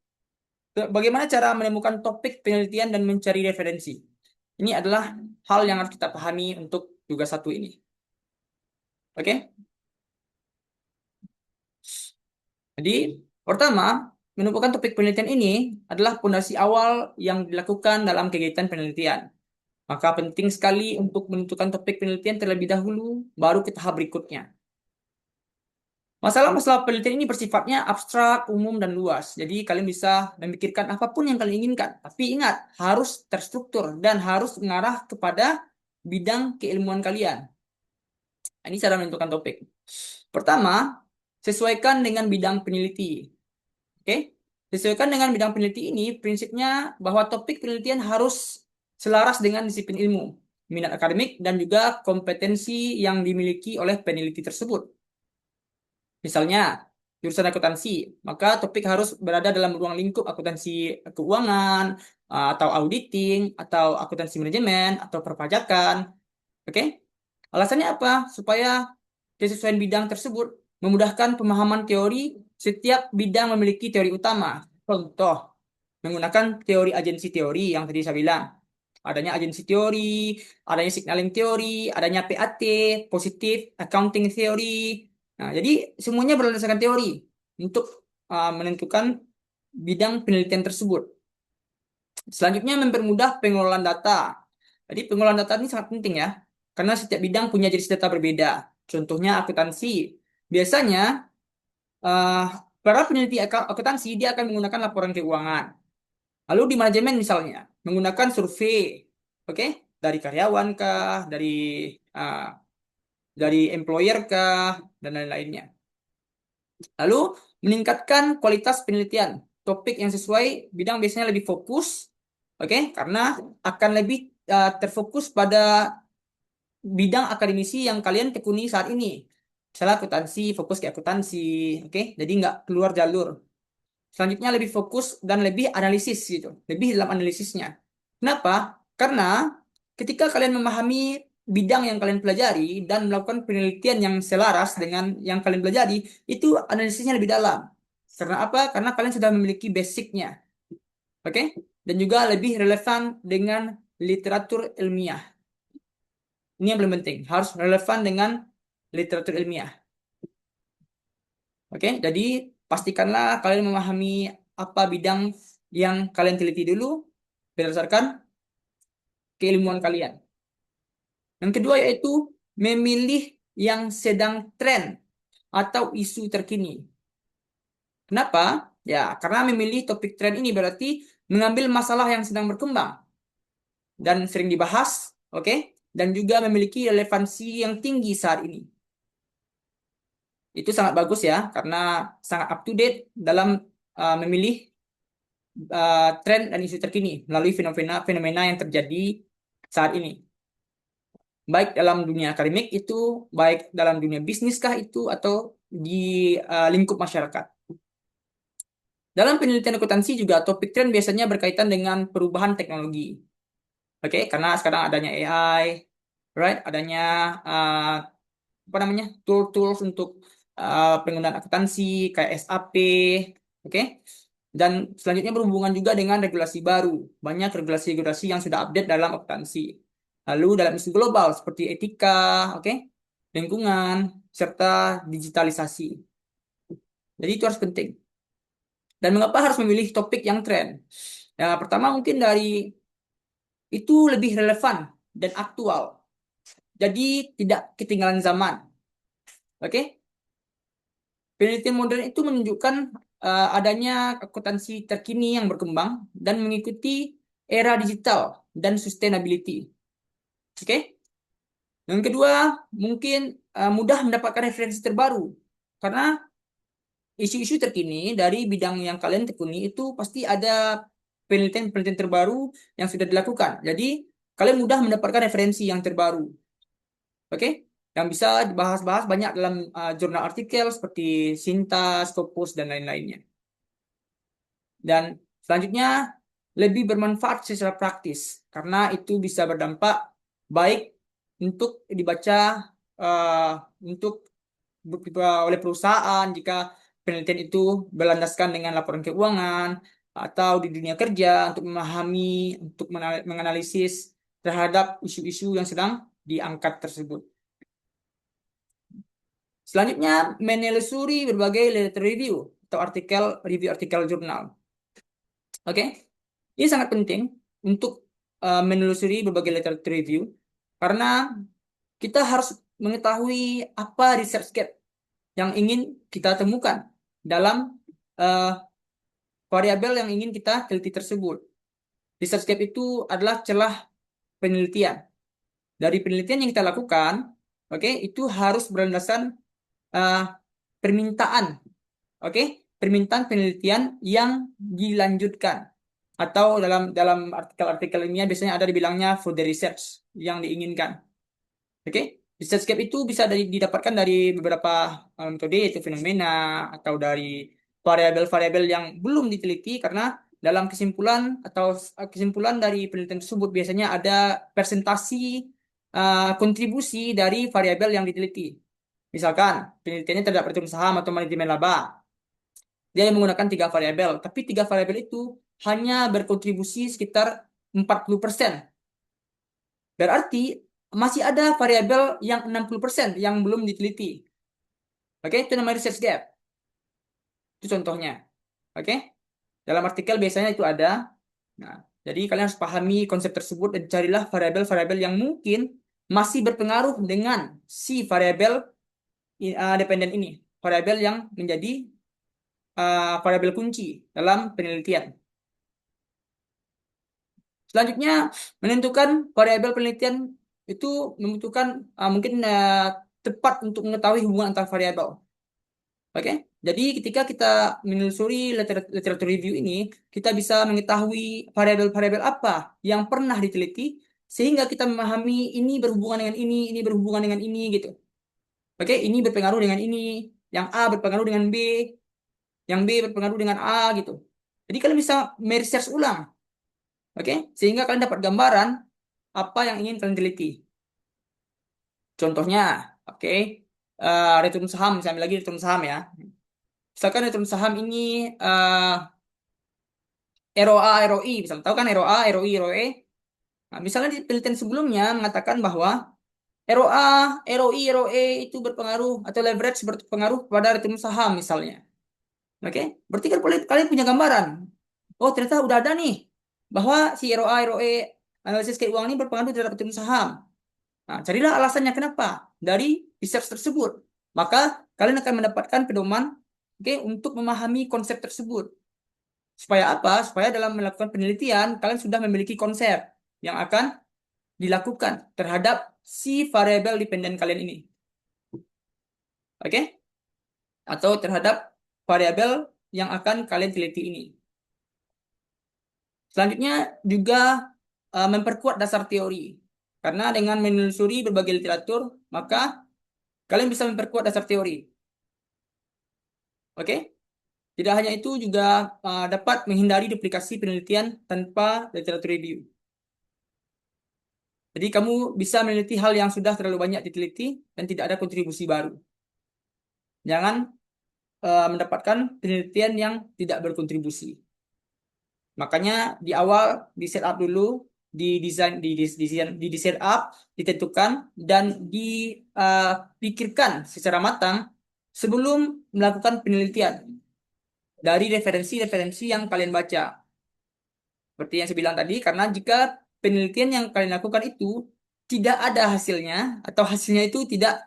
bagaimana cara menemukan topik penelitian dan mencari referensi. Ini adalah hal yang harus kita pahami untuk tugas satu ini. Oke? Jadi, pertama, menemukan topik penelitian ini adalah fondasi awal yang dilakukan dalam kegiatan penelitian. Maka penting sekali untuk menentukan topik penelitian terlebih dahulu, baru ke tahap berikutnya. Masalah-masalah penelitian ini bersifatnya abstrak, umum, dan luas. Jadi kalian bisa memikirkan apapun yang kalian inginkan. Tapi ingat, harus terstruktur dan harus mengarah kepada bidang keilmuan kalian. Ini cara menentukan topik. Pertama, sesuaikan dengan bidang peneliti. Oke? Sesuaikan dengan bidang peneliti ini, prinsipnya bahwa topik penelitian harus selaras dengan disiplin ilmu, minat akademik, dan juga kompetensi yang dimiliki oleh peneliti tersebut. Misalnya, jurusan akuntansi, maka topik harus berada dalam ruang lingkup akuntansi keuangan, atau auditing, atau akuntansi manajemen, atau perpajakan. Oke? Alasannya apa? Supaya kesesuaian bidang tersebut memudahkan pemahaman teori. Setiap bidang memiliki teori utama. Contoh, menggunakan teori agensi teori yang tadi saya bilang. Adanya agensi teori, adanya signaling teori, adanya PAT, positive accounting theory. Nah, jadi semuanya berdasarkan teori untuk menentukan bidang penelitian tersebut. Selanjutnya, mempermudah pengelolaan data. Jadi pengelolaan data ini sangat penting ya, karena setiap bidang punya jenis data berbeda. Contohnya akuntansi. Biasanya para peneliti akuntansi dia akan menggunakan laporan keuangan. Lalu di manajemen misalnya menggunakan survei, oke, dari karyawan kah, dari employer kah, dan lain-lainnya. Lalu meningkatkan kualitas penelitian, topik yang sesuai bidang biasanya lebih fokus, oke, karena akan lebih terfokus pada bidang akademisi yang kalian tekuni saat ini. Misalnya akuntansi, fokus ke akuntansi, oke, jadi nggak keluar jalur. Selanjutnya lebih fokus dan lebih analisis gitu, lebih dalam analisisnya. Kenapa? Karena ketika kalian memahami bidang yang kalian pelajari dan melakukan penelitian yang selaras dengan yang kalian pelajari, itu analisisnya lebih dalam. Karena apa? Karena kalian sudah memiliki basicnya, oke? Dan juga lebih relevan dengan literatur ilmiah. Ini yang paling penting, harus relevan dengan literatur ilmiah. Oke, jadi pastikanlah kalian memahami apa bidang yang kalian teliti dulu berdasarkan keilmuan kalian. Yang kedua yaitu memilih yang sedang tren atau isu terkini. Kenapa? Ya, karena memilih topik tren ini berarti mengambil masalah yang sedang berkembang dan sering dibahas, oke? Dan juga memiliki relevansi yang tinggi saat ini. Itu sangat bagus ya, karena sangat up to date dalam memilih tren dan isu terkini melalui fenomena yang terjadi saat ini. Baik dalam dunia akademik itu, baik dalam dunia bisnis kah itu, atau di lingkup masyarakat. Dalam penelitian akuntansi juga topik tren biasanya berkaitan dengan perubahan teknologi. Oke, karena sekarang adanya AI, right? Adanya apa namanya? Tools untuk penggunaan akuntansi kayak SAP, oke? Dan selanjutnya berhubungan juga dengan regulasi baru. Banyak regulasi-regulasi yang sudah update dalam akuntansi. Lalu dalam isu global seperti etika, oke, lingkungan, serta digitalisasi. Jadi itu harus penting. Dan mengapa harus memilih topik yang tren? Ya, pertama mungkin dari itu lebih relevan dan aktual. Jadi tidak ketinggalan zaman. Oke? Penelitian modern itu menunjukkan adanya akuntansi terkini yang berkembang dan mengikuti era digital dan sustainability. Oke? Yang kedua, mungkin mudah mendapatkan referensi terbaru. Karena isu-isu terkini dari bidang yang kalian tekuni itu pasti ada penelitian-penelitian terbaru yang sudah dilakukan. Jadi, kalian mudah mendapatkan referensi yang terbaru. Oke? Yang bisa dibahas-bahas banyak dalam jurnal artikel seperti Sinta, Scopus, dan lain-lainnya. Dan selanjutnya, lebih bermanfaat secara praktis. Karena itu bisa berdampak baik untuk dibaca untuk oleh perusahaan jika penelitian itu berlandaskan dengan laporan keuangan atau di dunia kerja untuk memahami, untuk menganalisis terhadap isu-isu yang sedang diangkat tersebut. Selanjutnya, menelusuri berbagai literature review atau review artikel jurnal. Oke, ini sangat penting untuk menelusuri berbagai literature review karena kita harus mengetahui apa research gap yang ingin kita temukan dalam variabel yang ingin kita teliti tersebut. Research gap itu adalah celah penelitian. Dari penelitian yang kita lakukan, oke, itu harus berlandaskan permintaan, oke, permintaan penelitian yang dilanjutkan. Atau dalam artikel-artikel ilmiah biasanya ada dibilangnya further research yang diinginkan. Oke, research gap itu bisa didapatkan dari beberapa metode, yaitu fenomena atau dari variabel-variabel yang belum diteliti karena dalam kesimpulan dari penelitian tersebut biasanya ada presentasi kontribusi dari variabel yang diteliti. Misalkan penelitiannya terhadap perhitungan saham atau manajemen laba. Dia menggunakan 3 variabel, tapi 3 variabel itu hanya berkontribusi sekitar 40%. Berarti masih ada variabel yang 60% yang belum diteliti. Oke, itu namanya research gap. Itu contohnya. Oke, dalam artikel biasanya itu ada. Nah, jadi kalian harus pahami konsep tersebut dan carilah variabel-variabel yang mungkin masih berpengaruh dengan si variabel dependen ini. Variabel yang menjadi variabel kunci dalam penelitian. Selanjutnya, menentukan variabel penelitian itu membutuhkan mungkin tepat untuk mengetahui hubungan antar variabel. Oke, jadi ketika kita menelusuri literatur review ini, kita bisa mengetahui variabel-variabel apa yang pernah diteliti, sehingga kita memahami ini berhubungan dengan ini berhubungan dengan ini gitu. Oke, ini berpengaruh dengan ini, yang A berpengaruh dengan B, yang B berpengaruh dengan A gitu. Jadi kalian bisa meresearch ulang, oke, sehingga kalian dapat gambaran apa yang ingin kalian teliti. Contohnya, oke, return saham, misalnya ambil lagi return saham ya. Misalkan return saham ini ROA, ROI, misalnya tahu kan ROA, ROI, ROE. Nah, misalnya di penelitian sebelumnya mengatakan bahwa ROA, ROI, ROE itu berpengaruh atau leverage berpengaruh pada return saham misalnya. Oke, berarti kan kalian punya gambaran. Oh, ternyata udah ada nih bahwa si ROA, ROE analisis keuangan ini berpengaruh terhadap return saham. Nah, carilah alasannya kenapa dari research tersebut. Maka kalian akan mendapatkan pedoman, oke, untuk memahami konsep tersebut. Supaya apa? Supaya dalam melakukan penelitian kalian sudah memiliki konsep yang akan dilakukan terhadap si variabel dependen kalian ini. Oke? Atau terhadap variabel yang akan kalian teliti ini. Selanjutnya juga memperkuat dasar teori. Karena dengan menelusuri berbagai literatur, maka kalian bisa memperkuat dasar teori. Oke? Tidak hanya itu, juga dapat menghindari duplikasi penelitian tanpa literatur review. Jadi kamu bisa meneliti hal yang sudah terlalu banyak diteliti dan tidak ada kontribusi baru. Jangan mendapatkan penelitian yang tidak berkontribusi. Makanya di awal di setup dulu, di desain up, ditentukan dan dipikirkan secara matang sebelum melakukan penelitian dari referensi-referensi yang kalian baca. Seperti yang saya bilang tadi, karena jika penelitian yang kalian lakukan itu tidak ada hasilnya atau hasilnya itu tidak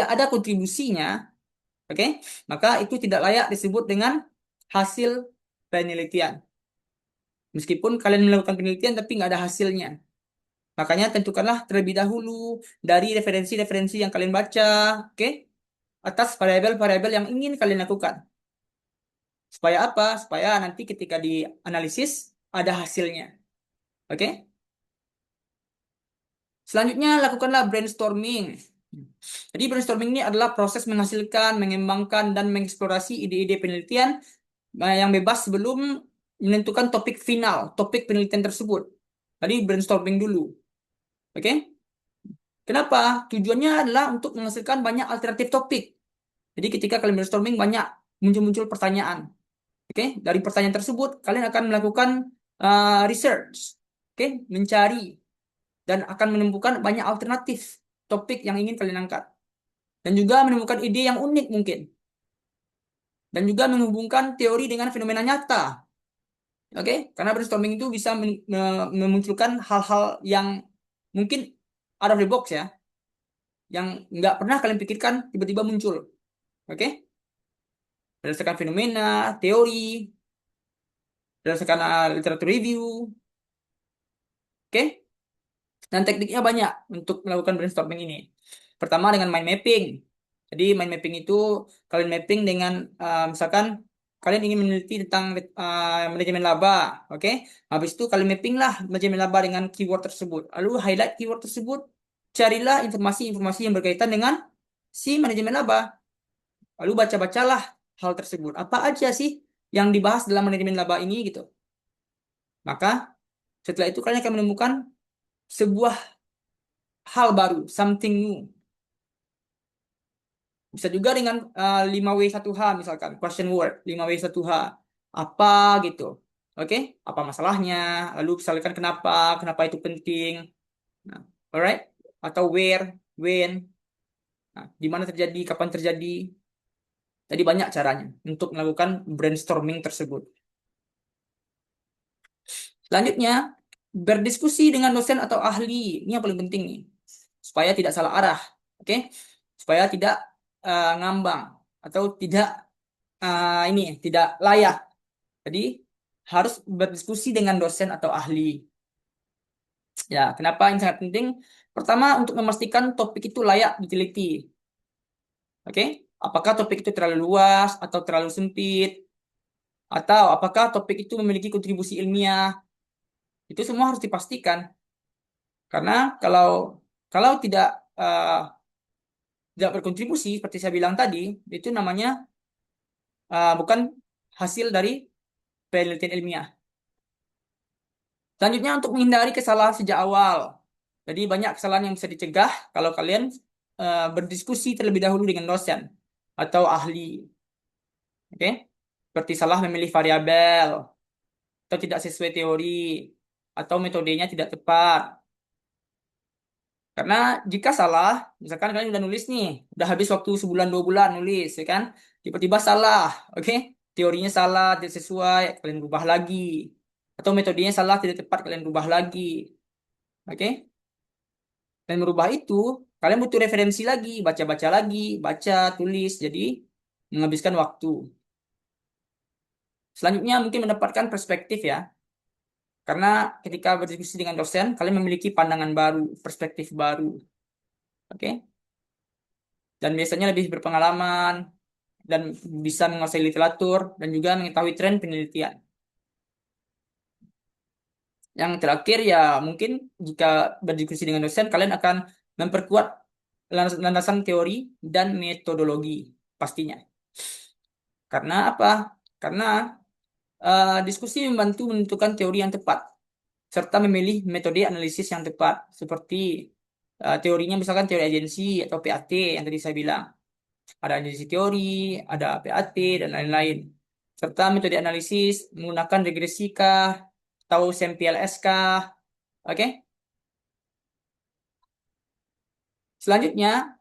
ada kontribusinya, oke, maka itu tidak layak disebut dengan hasil penelitian. Meskipun kalian melakukan penelitian tapi nggak ada hasilnya. Makanya tentukanlah terlebih dahulu dari referensi-referensi yang kalian baca, oke, atas variabel-variabel yang ingin kalian lakukan. Supaya apa? Supaya nanti ketika dianalisis ada hasilnya. Oke? Selanjutnya lakukanlah brainstorming. Jadi brainstorming ini adalah proses menghasilkan, mengembangkan, dan mengeksplorasi ide-ide penelitian yang bebas sebelum menentukan topik final, topik penelitian tersebut. Tadi brainstorming dulu. Oke? Kenapa? Tujuannya adalah untuk menghasilkan banyak alternatif topik. Jadi ketika kalian brainstorming banyak muncul-muncul pertanyaan. Oke? Dari pertanyaan tersebut kalian akan melakukan research. Oke? Mencari dan akan menemukan banyak alternatif topik yang ingin kalian angkat. Dan juga menemukan ide yang unik mungkin. Dan juga menghubungkan teori dengan fenomena nyata. Oke? Karena brainstorming itu bisa memunculkan hal-hal yang mungkin out of the box ya. Yang nggak pernah kalian pikirkan tiba-tiba muncul. Oke? Berdasarkan fenomena, teori, berdasarkan literatur review. Oke? Dan tekniknya banyak untuk melakukan brainstorming ini. Pertama dengan mind mapping. Jadi mind mapping itu kalian mapping dengan misalkan kalian ingin meneliti tentang manajemen laba, oke? Habis itu kalian mapping lah manajemen laba dengan keyword tersebut. Lalu highlight keyword tersebut, carilah informasi-informasi yang berkaitan dengan si manajemen laba. Lalu baca-bacalah hal tersebut. Apa aja sih yang dibahas dalam manajemen laba ini gitu. Maka setelah itu kalian akan menemukan sebuah hal baru, something new. Bisa juga dengan 5W1H misalkan, question word, 5W1H. Apa gitu. Oke? Apa masalahnya? Lalu misalkan kenapa itu penting. Nah, alright? Atau where, when. Nah, di mana terjadi, kapan terjadi. Jadi banyak caranya untuk melakukan brainstorming tersebut. Selanjutnya, berdiskusi dengan dosen atau ahli. Ini yang paling penting nih. Supaya tidak salah arah. Oke? Supaya tidak ngambang atau tidak ini tidak layak. Jadi harus berdiskusi dengan dosen atau ahli. Ya, kenapa ini sangat penting? Pertama, untuk memastikan topik itu layak diteliti. Oke, apakah topik itu terlalu luas atau terlalu sempit? Atau apakah topik itu memiliki kontribusi ilmiah? Itu semua harus dipastikan. Karena kalau tidak berkontribusi, seperti saya bilang tadi, itu namanya bukan hasil dari penelitian ilmiah. Selanjutnya, untuk menghindari kesalahan sejak awal. Jadi banyak kesalahan yang bisa dicegah kalau kalian berdiskusi terlebih dahulu dengan dosen atau ahli. Oke? Seperti salah memilih variabel, atau tidak sesuai teori, atau metodenya tidak tepat. Karena jika salah, misalkan kalian udah nulis nih, udah habis waktu sebulan 2 bulan nulis, ya kan? Tiba-tiba salah, oke? Teorinya salah, tidak sesuai, kalian rubah lagi. Atau metodenya salah, tidak tepat, kalian rubah lagi, oke? Dan merubah itu, kalian butuh referensi lagi, baca-baca lagi, baca, tulis, jadi menghabiskan waktu. Selanjutnya mungkin mendapatkan perspektif ya, karena ketika berdiskusi dengan dosen, kalian memiliki pandangan baru, perspektif baru, oke? Dan biasanya lebih berpengalaman dan bisa menguasai literatur dan juga mengetahui tren penelitian. Yang terakhir ya mungkin jika berdiskusi dengan dosen, kalian akan memperkuat landasan teori dan metodologi pastinya. Karena apa? Karena diskusi membantu menentukan teori yang tepat serta memilih metode analisis yang tepat seperti teorinya misalkan teori agensi atau PAT yang tadi saya bilang. Ada analisis teori, ada PAT, dan lain-lain. Serta metode analisis menggunakan regresi kah, atau SMPLS kah, oke? Selanjutnya,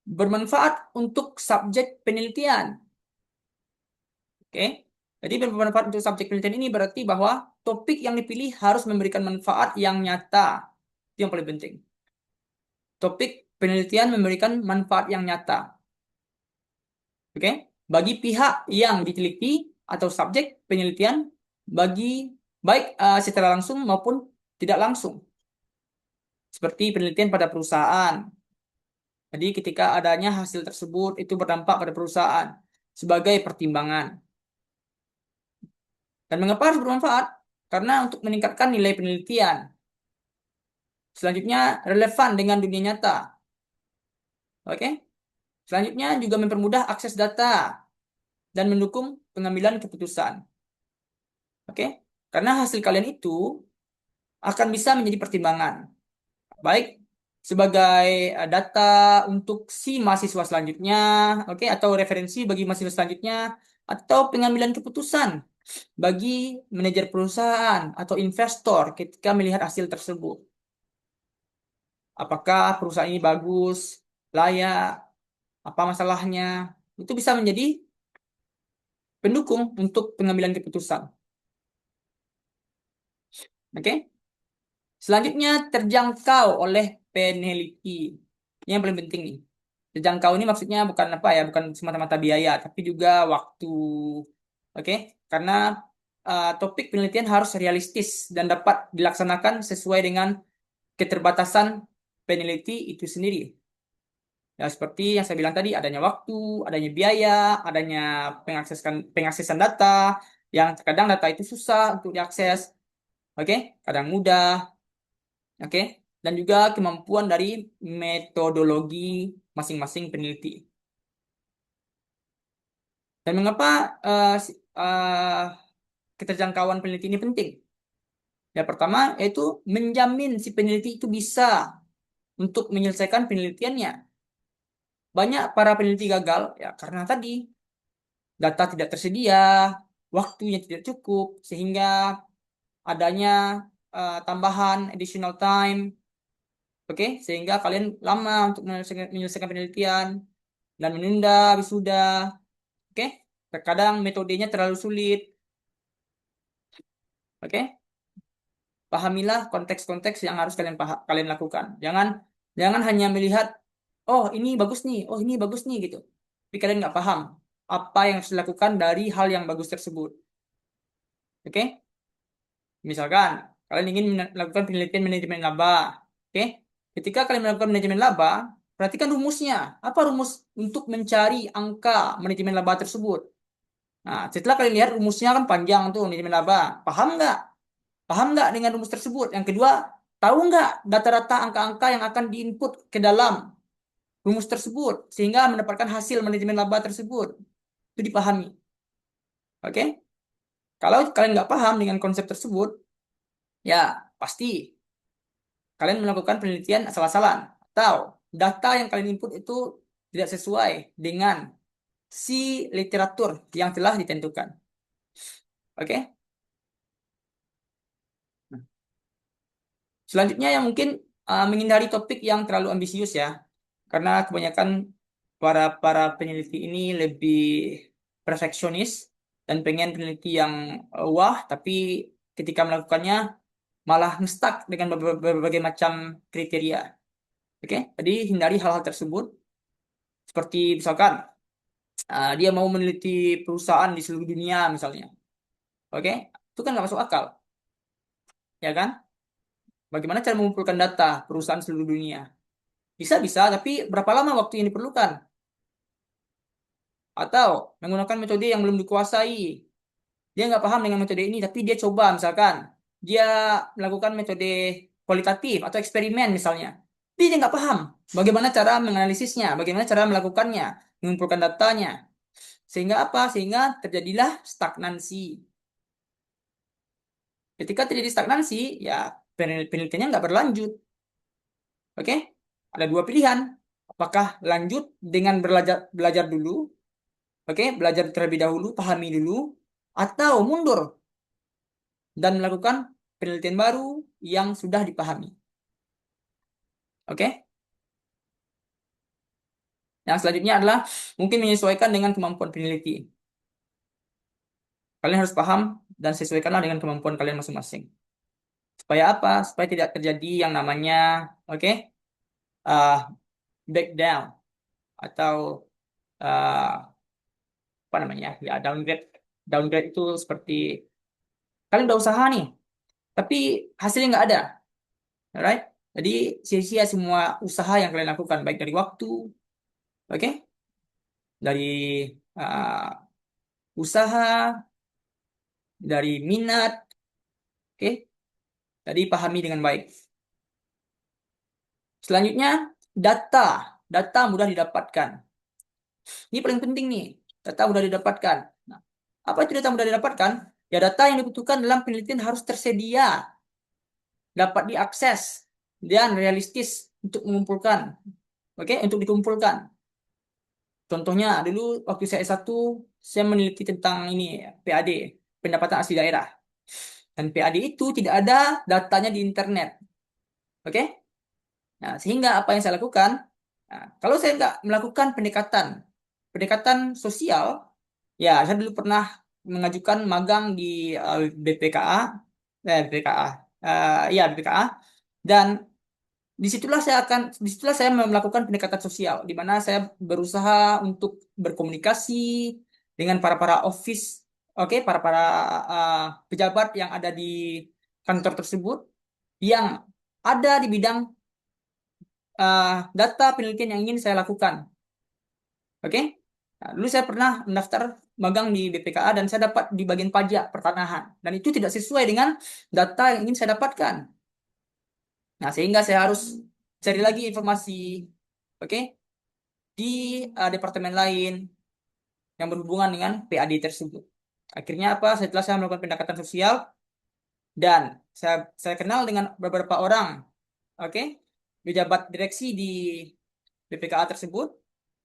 bermanfaat untuk subjek penelitian, oke? Jadi bermanfaat untuk subjek penelitian ini berarti bahwa topik yang dipilih harus memberikan manfaat yang nyata. Itu yang paling penting. Topik penelitian memberikan manfaat yang nyata. Oke, bagi pihak yang diteliti atau subjek penelitian bagi baik secara langsung maupun tidak langsung. Seperti penelitian pada perusahaan. Jadi ketika adanya hasil tersebut itu berdampak pada perusahaan sebagai pertimbangan. Dan mengapa harus bermanfaat? Karena untuk meningkatkan nilai penelitian. Selanjutnya relevan dengan dunia nyata. Oke? Selanjutnya juga mempermudah akses data dan mendukung pengambilan keputusan. Oke? Karena hasil kalian itu akan bisa menjadi pertimbangan. Baik sebagai data untuk si mahasiswa selanjutnya, oke, atau referensi bagi mahasiswa selanjutnya, atau pengambilan keputusan bagi manajer perusahaan atau investor ketika melihat hasil tersebut. Apakah perusahaan ini bagus, layak, apa masalahnya, itu bisa menjadi pendukung untuk pengambilan keputusan. Oke? Selanjutnya terjangkau oleh peneliti. Ini yang paling penting nih. Terjangkau ini maksudnya bukan apa ya, bukan semata-mata biaya, tapi juga waktu. Oke? Karena topik penelitian harus realistis dan dapat dilaksanakan sesuai dengan keterbatasan peneliti itu sendiri. Ya, seperti yang saya bilang tadi, adanya waktu, adanya biaya, adanya pengaksesan data, yang terkadang data itu susah untuk diakses. Oke? Kadang mudah. Oke, dan juga kemampuan dari metodologi masing-masing peneliti. Dan mengapa keterjangkauan peneliti ini penting? Ya, pertama yaitu menjamin si peneliti itu bisa untuk menyelesaikan penelitiannya. Banyak para peneliti gagal ya karena tadi data tidak tersedia, waktunya tidak cukup, sehingga adanya tambahan additional time. Oke, sehingga kalian lama untuk menyelesaikan penelitian dan menunda wisuda. Oke, terkadang metodenya terlalu sulit. Oke, pahamilah konteks-konteks yang harus kalian lakukan. Jangan hanya melihat, oh ini bagus nih, oh ini bagus nih gitu. Tapi kalian nggak paham apa yang harus dilakukan dari hal yang bagus tersebut. Oke? Misalkan kalian ingin melakukan penelitian manajemen laba. Oke? Ketika kalian melakukan manajemen laba, perhatikan rumusnya. Apa rumus untuk mencari angka manajemen laba tersebut? Nah, setelah kalian lihat rumusnya kan panjang tuh manajemen laba. Paham nggak? Paham nggak dengan rumus tersebut? Yang kedua, tahu nggak data-data angka-angka yang akan diinput ke dalam rumus tersebut sehingga mendapatkan hasil manajemen laba tersebut? Itu dipahami. Oke? Kalau kalian nggak paham dengan konsep tersebut, ya pasti kalian melakukan penelitian asal-asalan atau data yang kalian input itu tidak sesuai dengan si literatur yang telah ditentukan. Oke? Selanjutnya yang mungkin menghindari topik yang terlalu ambisius ya, karena kebanyakan para para peneliti ini lebih perfeksionis dan pengen peneliti yang wah, tapi ketika melakukannya malah ngestak dengan berbagai macam kriteria. Oke, jadi hindari hal-hal tersebut. Seperti misalkan dia mau meneliti perusahaan di seluruh dunia misalnya. Oke, itu kan nggak masuk akal, ya kan? Bagaimana cara mengumpulkan data perusahaan seluruh dunia? Bisa, tapi berapa lama waktu yang diperlukan? Atau menggunakan metode yang belum dikuasai. Dia nggak paham dengan metode ini, tapi dia coba misalkan. Dia melakukan metode kualitatif atau eksperimen misalnya. Tapi dia nggak paham bagaimana cara menganalisisnya, bagaimana cara melakukannya, mengumpulkan datanya. Sehingga apa? Sehingga terjadilah stagnansi. Ketika terjadi stagnansi, ya penelitiannya nggak berlanjut. Oke? Ada dua pilihan. Apakah lanjut dengan belajar dulu, oke, belajar terlebih dahulu, pahami dulu, atau mundur dan melakukan penelitian baru yang sudah dipahami. Oke? Yang selanjutnya adalah mungkin menyesuaikan dengan kemampuan peneliti. Kalian harus paham dan sesuaikanlah dengan kemampuan kalian masing-masing. Supaya apa? Supaya tidak terjadi yang namanya, oke, uh, back down atau apa namanya? Ya, downgrade. Downgrade itu seperti kalian udah usaha nih, tapi hasilnya nggak ada. Alright? Jadi sia-sia semua usaha yang kalian lakukan, baik dari waktu, oke, dari usaha, dari minat, oke. Jadi pahami dengan baik. Selanjutnya, data mudah didapatkan. Ini paling penting nih, data mudah didapatkan. Nah, apa itu data mudah didapatkan? Ya data yang dibutuhkan dalam penelitian harus tersedia, dapat diakses, dan realistis untuk mengumpulkan. Oke, untuk dikumpulkan. Contohnya, dulu waktu saya S1, saya meneliti tentang ini, PAD, pendapatan asli daerah. Dan PAD itu tidak ada datanya di internet. Oke? Nah, sehingga apa yang saya lakukan, nah, kalau saya nggak melakukan pendekatan sosial, ya saya dulu pernah mengajukan magang di BPKA, BPKA, ya BPKA, dan disitulah saya melakukan pendekatan sosial, di mana saya berusaha untuk berkomunikasi dengan para office, oke, para pejabat yang ada di kantor tersebut, yang ada di bidang data penelitian yang ingin saya lakukan, oke. Nah, dulu saya pernah mendaftar magang di BPKA dan saya dapat di bagian pajak pertanahan, dan itu tidak sesuai dengan data yang ingin saya dapatkan. Nah, sehingga saya harus cari lagi informasi, oke, di departemen lain yang berhubungan dengan PAD tersebut. Akhirnya apa? Setelah saya melakukan pendekatan sosial dan saya kenal dengan beberapa orang, oke, pejabat direksi di BPKA tersebut,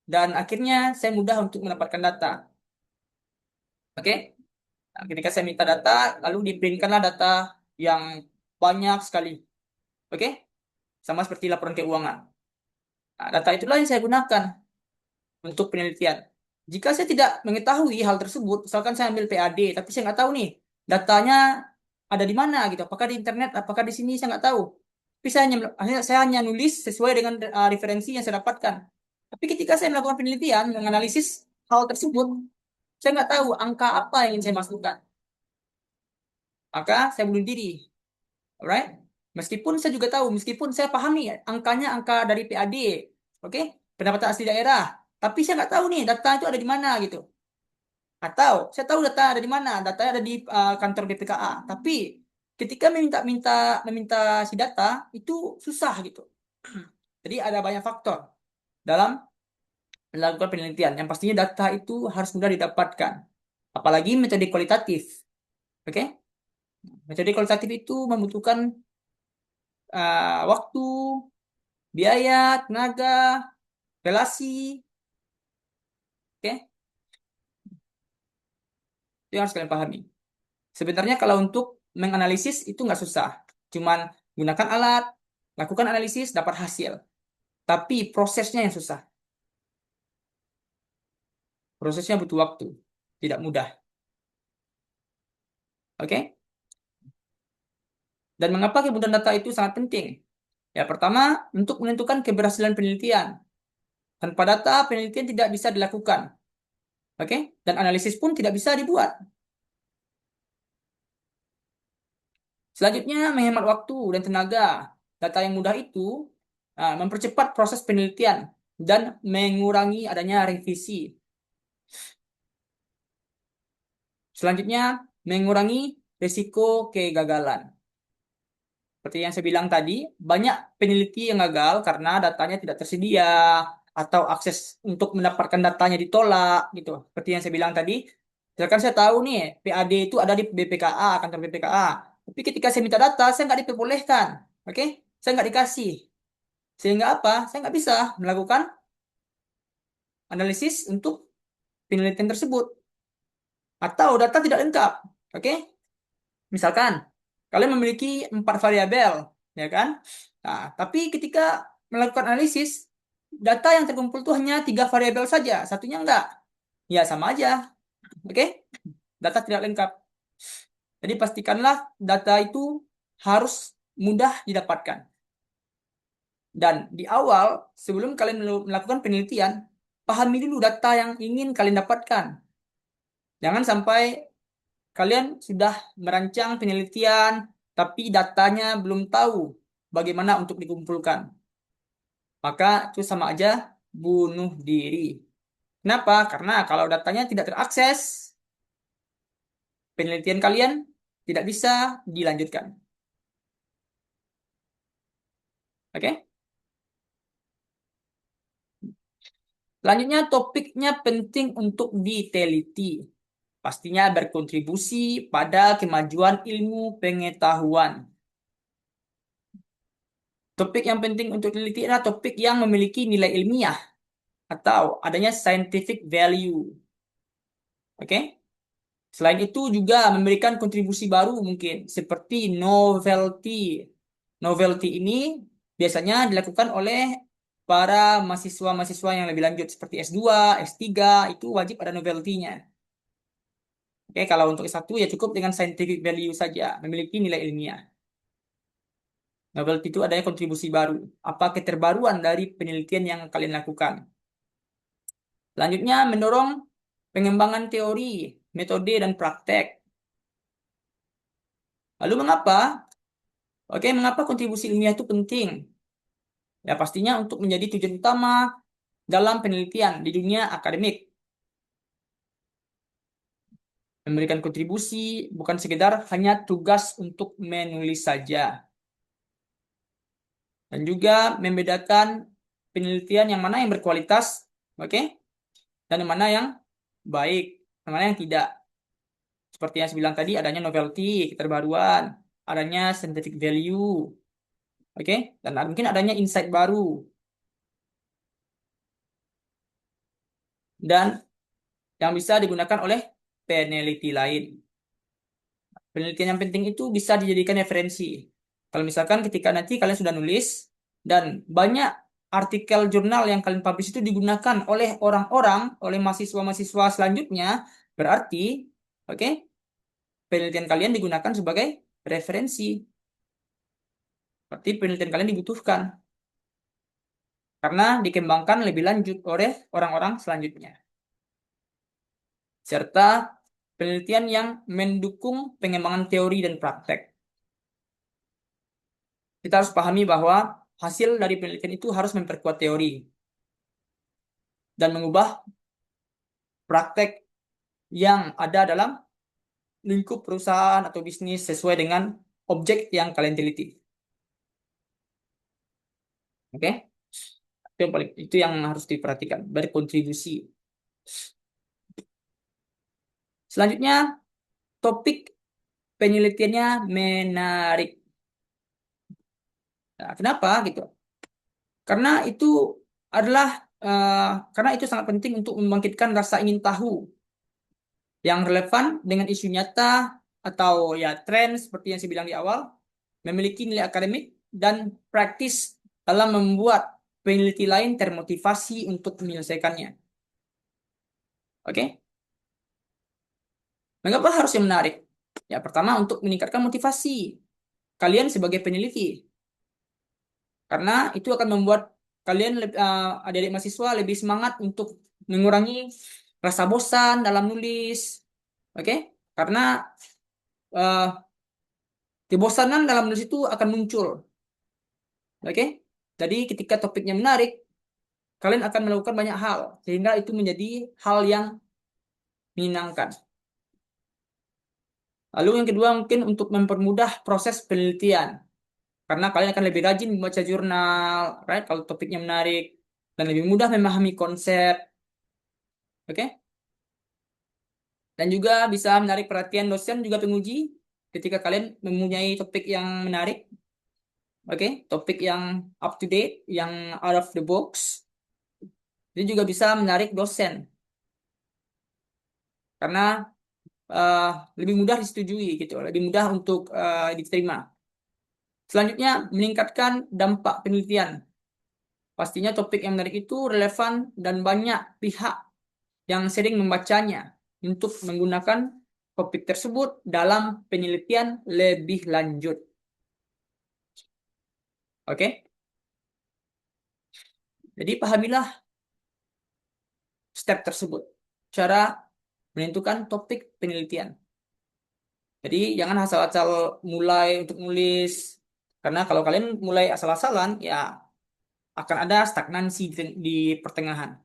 dan akhirnya saya mudah untuk mendapatkan data, oke. Nah, ketika saya minta data, lalu diprintkanlah data yang banyak sekali, oke, sama seperti laporan keuangan. Nah, data itulah yang saya gunakan untuk penelitian. Jika saya tidak mengetahui hal tersebut, misalkan saya ambil PAD, tapi saya nggak tahu nih datanya ada di mana gitu, apakah di internet, apakah di sini, saya nggak tahu. Tapi saya hanya nulis sesuai dengan referensi yang saya dapatkan. Tapi ketika saya melakukan penelitian, menganalisis hal tersebut, Saya nggak tahu angka apa yang ingin saya masukkan. Maka saya bunuh diri. Alright? Meskipun saya juga tahu, meskipun saya pahami angkanya angka dari PAD, oke, pendapatan asli daerah, tapi saya nggak tahu nih data itu ada di mana gitu. Atau saya tahu data ada di mana, datanya ada di kantor BPKA, tapi ketika meminta si data itu susah gitu. Jadi ada banyak faktor dalam melakukan penelitian. Yang pastinya data itu harus mudah didapatkan, apalagi metode kualitatif. Oke, metode kualitatif itu membutuhkan waktu, biaya, tenaga, relasi. Oke, itu yang harus kalian pahami. Sebenarnya kalau untuk menganalisis itu nggak susah. Cuman gunakan alat, lakukan analisis, dapat hasil. Tapi prosesnya yang susah. Prosesnya butuh waktu. Tidak mudah. Oke? Dan mengapa kemudahan data itu sangat penting? Ya, pertama, untuk menentukan keberhasilan penelitian. Tanpa data, penelitian tidak bisa dilakukan. Oke? Dan analisis pun tidak bisa dibuat. Selanjutnya, menghemat waktu dan tenaga. Data yang mudah itu mempercepat proses penelitian dan mengurangi adanya revisi. Selanjutnya, mengurangi risiko kegagalan. Seperti yang saya bilang tadi, banyak peneliti yang gagal karena datanya tidak tersedia atau akses untuk mendapatkan datanya ditolak gitu. Seperti yang saya bilang tadi, misalkan saya tahu nih PAD itu ada di BPKA, kantor BPKA. Tapi ketika saya minta data, saya nggak diperbolehkan. Oke? Saya nggak dikasih. Sehingga apa? Saya nggak bisa melakukan analisis untuk penelitian tersebut. Atau data tidak lengkap. Oke? Misalkan, kalian memiliki 4 variabel, ya kan? Nah, tapi ketika melakukan analisis, data yang terkumpul itu hanya 3 variabel saja, satunya enggak. Ya, sama aja. Oke? Data tidak lengkap. Jadi pastikanlah data itu harus mudah didapatkan. Dan di awal, sebelum kalian melakukan penelitian, pahami dulu data yang ingin kalian dapatkan. Jangan sampai kalian sudah merancang penelitian, tapi datanya belum tahu bagaimana untuk dikumpulkan. Maka itu sama aja bunuh diri. Kenapa? Karena kalau datanya tidak terakses, penelitian kalian tidak bisa dilanjutkan. Oke? Selanjutnya, topiknya penting untuk diteliti. Pastinya berkontribusi pada kemajuan ilmu pengetahuan. Topik yang penting untuk diteliti adalah topik yang memiliki nilai ilmiah atau adanya scientific value. Oke? Selain itu juga memberikan kontribusi baru mungkin seperti novelty. Novelty ini biasanya dilakukan oleh para mahasiswa-mahasiswa yang lebih lanjut seperti S2, S3 itu wajib ada novelty-nya. Oke, kalau untuk S1 ya cukup dengan scientific value saja, memiliki nilai ilmiah. Novelty itu adanya kontribusi baru, apa keterbaruan dari penelitian yang kalian lakukan. Selanjutnya, mendorong pengembangan teori, metode, dan praktek. Lalu mengapa? Oke, mengapa kontribusi ilmiah itu penting? Ya, pastinya untuk menjadi tujuan utama dalam penelitian di dunia akademik. Memberikan kontribusi bukan sekedar hanya tugas untuk menulis saja. Dan juga membedakan penelitian yang mana yang berkualitas, oke? Dan yang mana yang baik, yang mana yang tidak. Seperti yang saya bilang tadi, adanya novelty, keterbaruan, adanya scientific value, oke? Dan mungkin adanya insight baru. Dan yang bisa digunakan oleh peneliti lain. Penelitian yang penting itu bisa dijadikan referensi. Kalau misalkan ketika nanti kalian sudah nulis dan banyak artikel jurnal yang kalian publish itu digunakan oleh orang-orang, oleh mahasiswa-mahasiswa selanjutnya, berarti, oke, penelitian kalian digunakan sebagai referensi. Berarti penelitian kalian dibutuhkan karena dikembangkan lebih lanjut oleh orang-orang selanjutnya. serta penelitian yang mendukung pengembangan teori dan praktek. Kita harus pahami bahwa hasil dari penelitian itu harus memperkuat teori dan mengubah praktek yang ada dalam lingkup perusahaan atau bisnis sesuai dengan objek yang kalian teliti. Oke? Itu yang harus diperhatikan, berkontribusi. Selanjutnya, topik penelitiannya menarik. Nah, kenapa gitu? Karena itu adalah karena itu sangat penting untuk membangkitkan rasa ingin tahu yang relevan dengan isu nyata atau ya tren seperti yang saya bilang di awal, memiliki nilai akademik dan praktis dalam membuat peneliti lain termotivasi untuk menyelesaikannya. Oke? Mengapa harusnya menarik? Ya, pertama untuk meningkatkan motivasi kalian sebagai peneliti. Karena itu akan membuat kalian adik-adik mahasiswa lebih semangat untuk mengurangi rasa bosan dalam nulis. Oke? Karena uh, kebosanan dalam nulis itu akan muncul. Oke? Jadi ketika topiknya menarik, kalian akan melakukan banyak hal sehingga itu menjadi hal yang menyenangkan. Lalu yang kedua mungkin untuk mempermudah proses penelitian. Karena kalian akan lebih rajin membaca jurnal, right? Kalau topiknya menarik dan lebih mudah memahami konsep. Oke? Dan juga bisa menarik perhatian dosen juga penguji ketika kalian mempunyai topik yang menarik. Oke, topik yang up to date, yang out of the box. Ini juga bisa menarik dosen karena uh, lebih mudah disetujui gitu, lebih mudah untuk diterima. Selanjutnya, meningkatkan dampak penelitian. Pastinya topik yang menarik itu relevan dan banyak pihak yang sering membacanya untuk menggunakan topik tersebut dalam penelitian lebih lanjut. Oke, jadi pahamilah step tersebut. Cara menentukan topik penelitian. Jadi jangan asal-asal mulai untuk nulis. Karena kalau kalian mulai asal-asalan, ya akan ada stagnansi di pertengahan.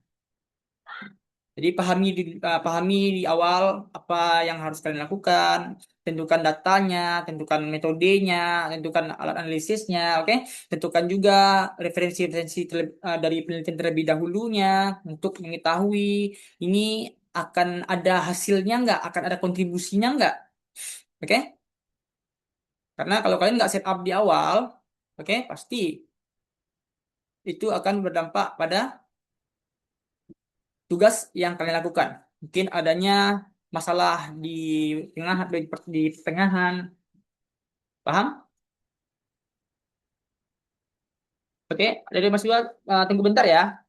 Jadi pahami di awal apa yang harus kalian lakukan, tentukan datanya, tentukan metodenya, tentukan alat analisisnya, oke? Tentukan juga referensi-referensi dari penelitian terlebih dahulunya untuk mengetahui ini akan ada hasilnya nggak, akan ada kontribusinya nggak, oke? Karena kalau kalian nggak set up di awal, oke, pasti itu akan berdampak pada tugas yang kalian lakukan. Mungkin adanya masalah tengah di pertengahan, paham? Oke, dari Mas Iwa, tunggu bentar ya.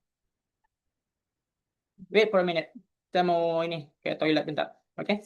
Wait for a minute. Saya mau ini kayak toilet bentar. Oke.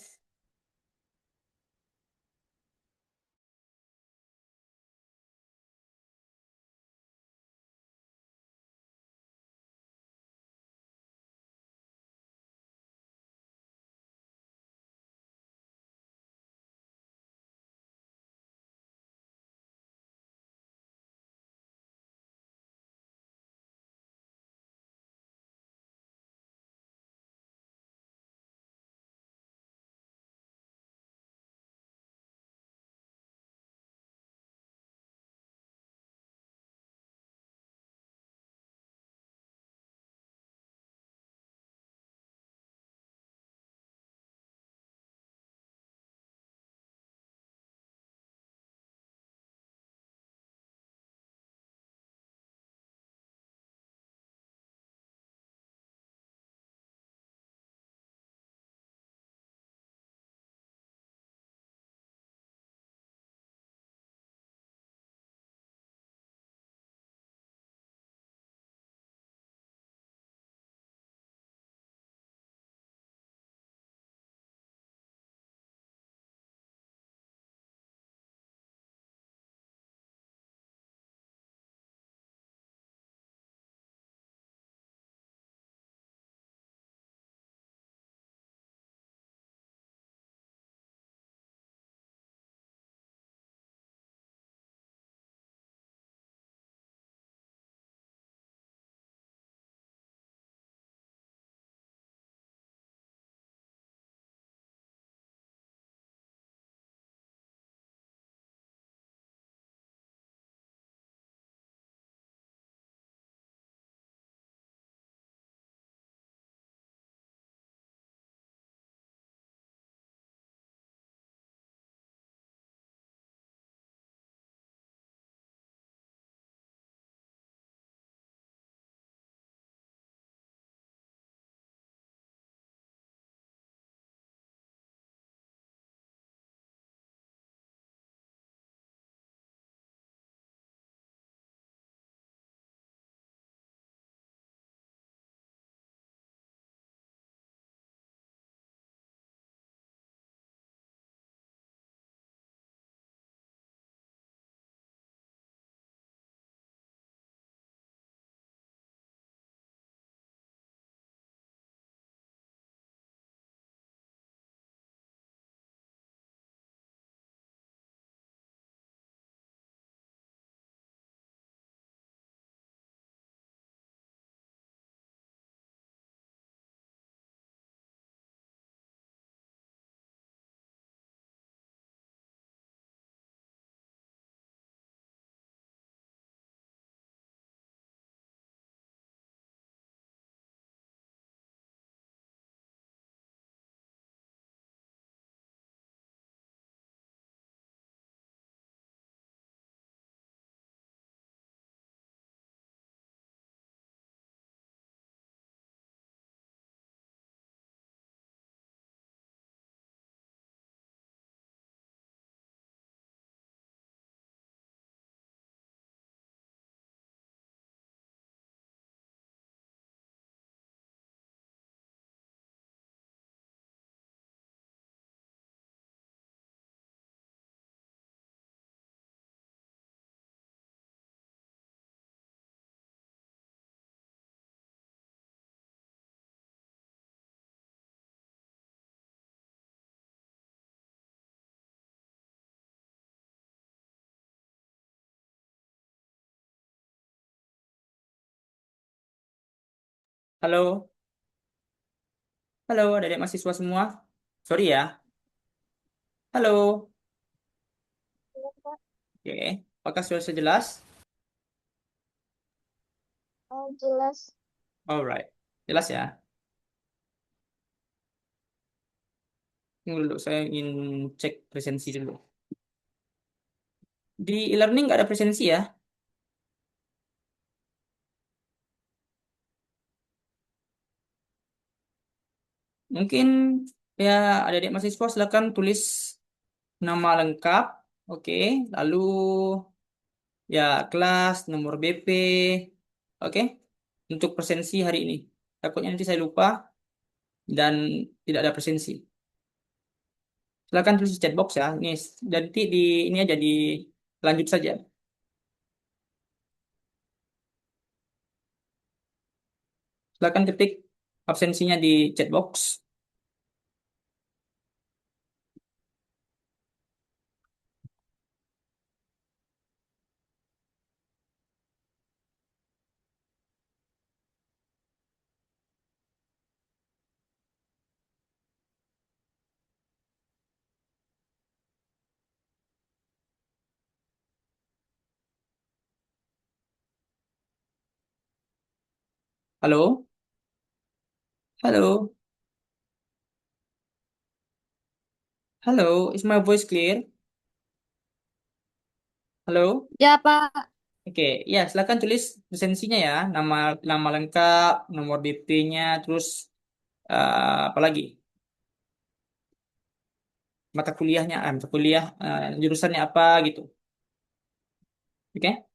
Halo, halo, adik mahasiswa semua. Sorry ya. Halo. Iya, Kak. Oke, apakah sudah sejelas? Oh, jelas. Alright, jelas ya. Tunggu dulu, saya ingin cek presensi dulu. Di e-learning nggak ada presensi ya? Mungkin ya adik-adik mahasiswa silakan tulis nama lengkap, oke. Lalu ya kelas, nomor BP, oke. Untuk presensi hari ini. Takutnya nanti saya lupa dan tidak ada presensi. Silakan tulis di chat box ya. Ini jadi di ini aja di lanjut saja. Silakan ketik absensinya di chat box. Halo, halo, halo. Is my voice clear? Halo. Ya, Pak. Oke, ya silakan tulis presensinya ya, nama nama lengkap, nomor BP-nya, terus apa lagi? Mata kuliah, jurusannya apa gitu. Oke?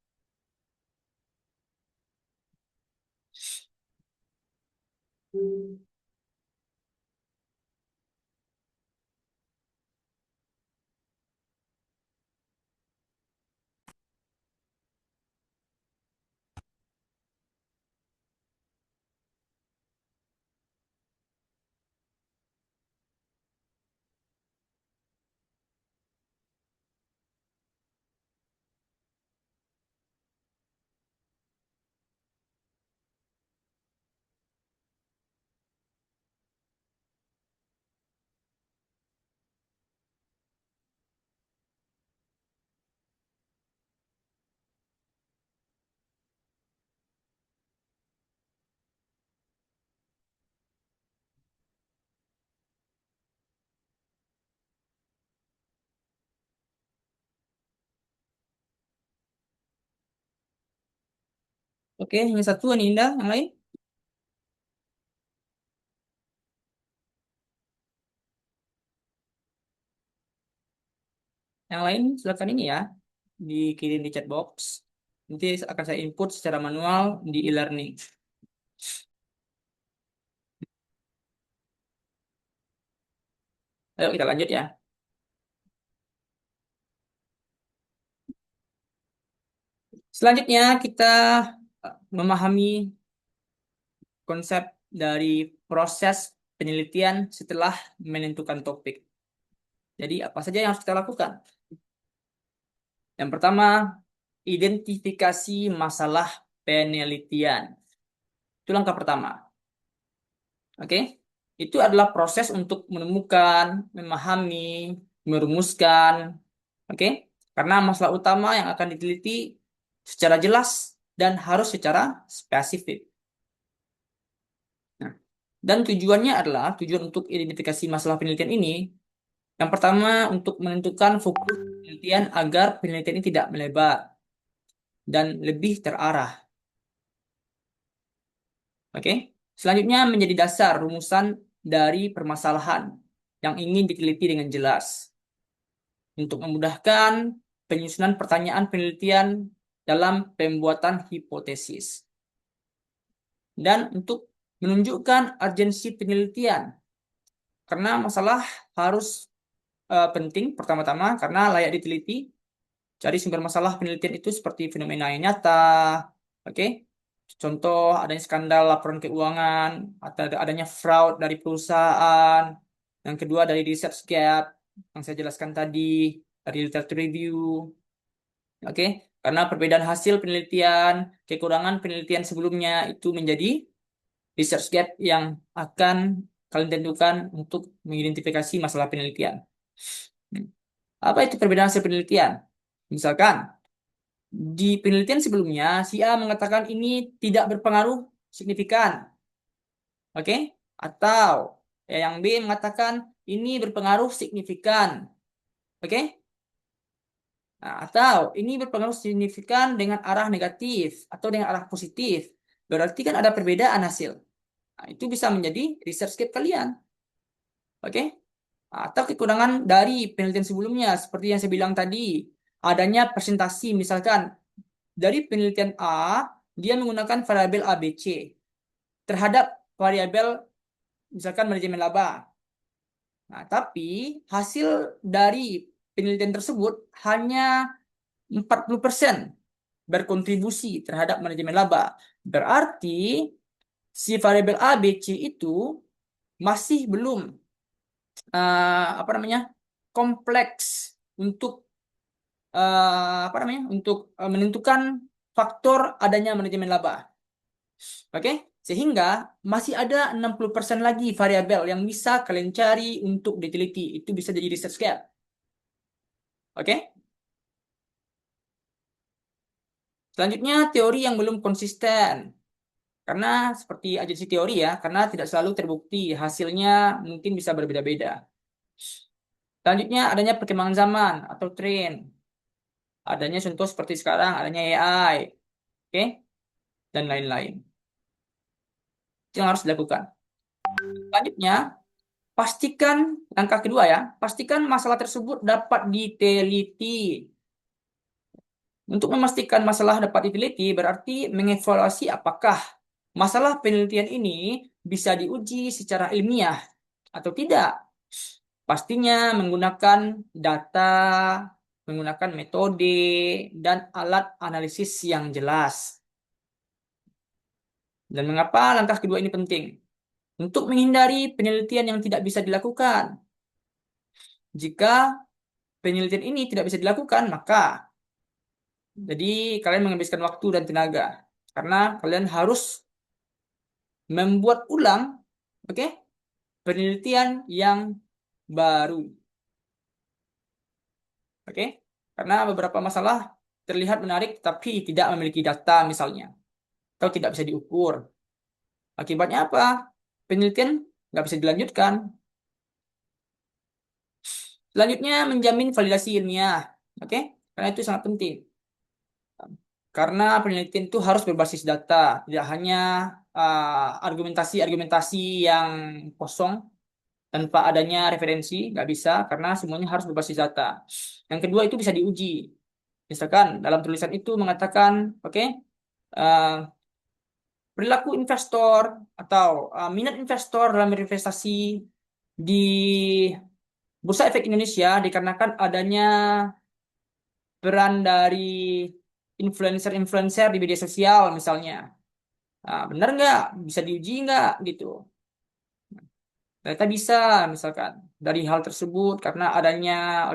Oke, hanya satu Aninda, yang lain? Yang lain silakan ini ya, dikirim di chat box. Nanti akan saya input secara manual di e-learning. Ayo kita lanjut ya. Selanjutnya kita memahami konsep dari proses penelitian setelah menentukan topik. Jadi apa saja yang harus kita lakukan? Yang pertama, identifikasi masalah penelitian. Itu langkah pertama. Oke? Itu adalah proses untuk menemukan, memahami, merumuskan, oke? Karena masalah utama yang akan diteliti secara jelas dan harus secara spesifik. Nah, dan tujuannya adalah tujuan untuk identifikasi masalah penelitian ini. Yang pertama, untuk menentukan fokus penelitian agar penelitian ini tidak melebar dan lebih terarah. Oke. Selanjutnya menjadi dasar rumusan dari permasalahan yang ingin diteliti dengan jelas untuk memudahkan penyusunan pertanyaan penelitian dalam pembuatan hipotesis dan untuk menunjukkan urgensi penelitian karena masalah harus penting pertama-tama karena layak diteliti. Cari sumber masalah penelitian itu seperti fenomena yang nyata, oke? Contoh adanya skandal laporan keuangan, atau adanya fraud dari perusahaan. Yang kedua dari research gap yang saya jelaskan tadi, dari literature review, oke? Karena perbedaan hasil penelitian, kekurangan penelitian sebelumnya itu menjadi research gap yang akan kalian tentukan untuk mengidentifikasi masalah penelitian. Apa itu perbedaan hasil penelitian? Misalkan, di penelitian sebelumnya, si A mengatakan ini tidak berpengaruh signifikan. Oke? Atau yang B mengatakan ini berpengaruh signifikan. Oke? Nah, atau ini berpengaruh signifikan dengan arah negatif atau dengan arah positif. Berarti kan ada perbedaan hasil. Nah, itu bisa menjadi research gap kalian. Oke? Atau kekurangan dari penelitian sebelumnya, seperti yang saya bilang tadi, adanya presentasi, misalkan dari penelitian A, dia menggunakan variabel ABC terhadap variabel misalkan manajemen laba. Nah, tapi hasil dari penelitian tersebut hanya 40% berkontribusi terhadap manajemen laba. Berarti si variabel ABC itu masih belum kompleks untuk menentukan faktor adanya manajemen laba. Oke? Sehingga masih ada 60% lagi variabel yang bisa kalian cari untuk diteliti. Itu bisa jadi research gap. Oke? Selanjutnya, teori yang belum konsisten. Karena seperti agensi teori ya, karena tidak selalu terbukti. Hasilnya mungkin bisa berbeda-beda. Selanjutnya, adanya perkembangan zaman atau tren. Adanya contoh seperti sekarang, adanya AI. Oke? Dan lain-lain. Itu yang harus dilakukan. Selanjutnya, pastikan, langkah kedua ya, pastikan masalah tersebut dapat diteliti. Untuk memastikan masalah dapat diteliti, berarti mengevaluasi apakah masalah penelitian ini bisa diuji secara ilmiah atau tidak. Pastinya menggunakan data, menggunakan metode, dan alat analisis yang jelas. Dan mengapa langkah kedua ini penting? Untuk menghindari penelitian yang tidak bisa dilakukan. Jika penelitian ini tidak bisa dilakukan, maka jadi kalian menghabiskan waktu dan tenaga. Karena kalian harus membuat ulang, oke, penelitian yang baru. Oke? Karena beberapa masalah terlihat menarik tapi tidak memiliki data misalnya. Atau tidak bisa diukur. Akibatnya apa? Penelitian nggak bisa dilanjutkan. Selanjutnya, menjamin validasi ilmiah. Oke? Karena itu sangat penting. Karena penelitian itu harus berbasis data. Tidak hanya argumentasi-argumentasi yang kosong tanpa adanya referensi. Nggak bisa, karena semuanya harus berbasis data. Yang kedua, itu bisa diuji. Misalkan dalam tulisan itu mengatakan, oke, perilaku investor atau minat investor dalam berinvestasi di Bursa Efek Indonesia dikarenakan adanya peran dari influencer-influencer di media sosial misalnya. Benar nggak? Bisa diuji nggak gitu? Ternyata bisa misalkan dari hal tersebut karena adanya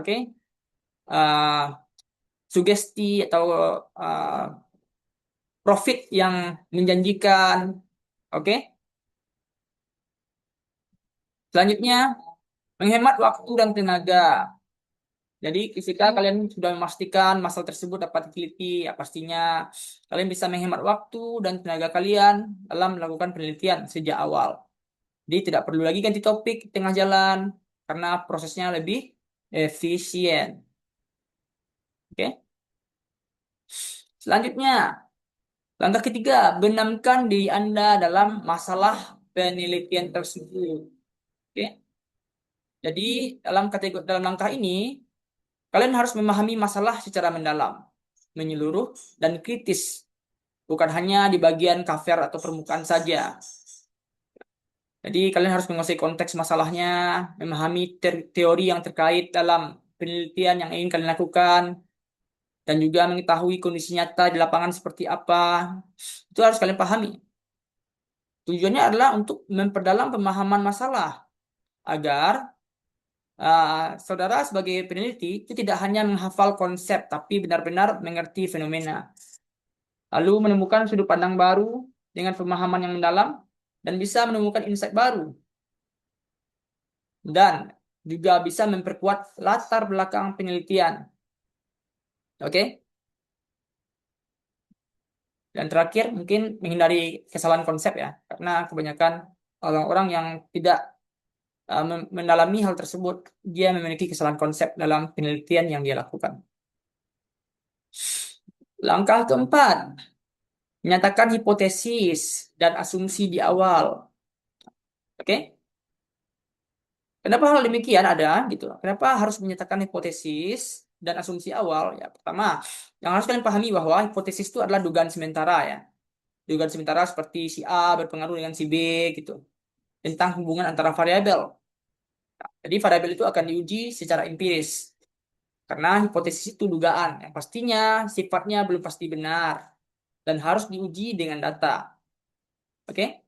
sugesti atau profit yang menjanjikan. Oke? Selanjutnya, menghemat waktu dan tenaga. Jadi ketika kalian sudah memastikan masalah tersebut dapat diteliti, ya pastinya kalian bisa menghemat waktu dan tenaga kalian dalam melakukan penelitian sejak awal. Jadi tidak perlu lagi ganti topik di tengah jalan karena prosesnya lebih efisien. Oke? Selanjutnya, langkah ketiga, benamkan diri Anda dalam masalah penelitian tersebut. Oke? Jadi dalam langkah ini kalian harus memahami masalah secara mendalam, menyeluruh, dan kritis. Bukan hanya di bagian cover atau permukaan saja. Jadi kalian harus menguasai konteks masalahnya, memahami teori yang terkait dalam penelitian yang ingin kalian lakukan, dan juga mengetahui kondisi nyata di lapangan seperti apa. Itu harus kalian pahami. Tujuannya adalah untuk memperdalam pemahaman masalah, agar saudara sebagai peneliti itu tidak hanya menghafal konsep, tapi benar-benar mengerti fenomena. Lalu menemukan sudut pandang baru dengan pemahaman yang mendalam, dan bisa menemukan insight baru. Dan juga bisa memperkuat latar belakang penelitian. Oke? Dan terakhir, mungkin menghindari kesalahan konsep ya. Karena kebanyakan orang-orang yang tidak mendalami hal tersebut, dia memiliki kesalahan konsep dalam penelitian yang dia lakukan. Langkah keempat, menyatakan hipotesis dan asumsi di awal. Oke? Kenapa hal demikian ada gitu? Kenapa harus menyatakan hipotesis dan asumsi awal? Ya, pertama, yang harus kalian pahami bahwa hipotesis itu adalah dugaan sementara ya. Dugaan sementara seperti si A berpengaruh dengan si B gitu. Tentang hubungan antara variabel. Jadi variabel itu akan diuji secara empiris. Karena hipotesis itu dugaan yang pastinya sifatnya belum pasti benar dan harus diuji dengan data. Oke?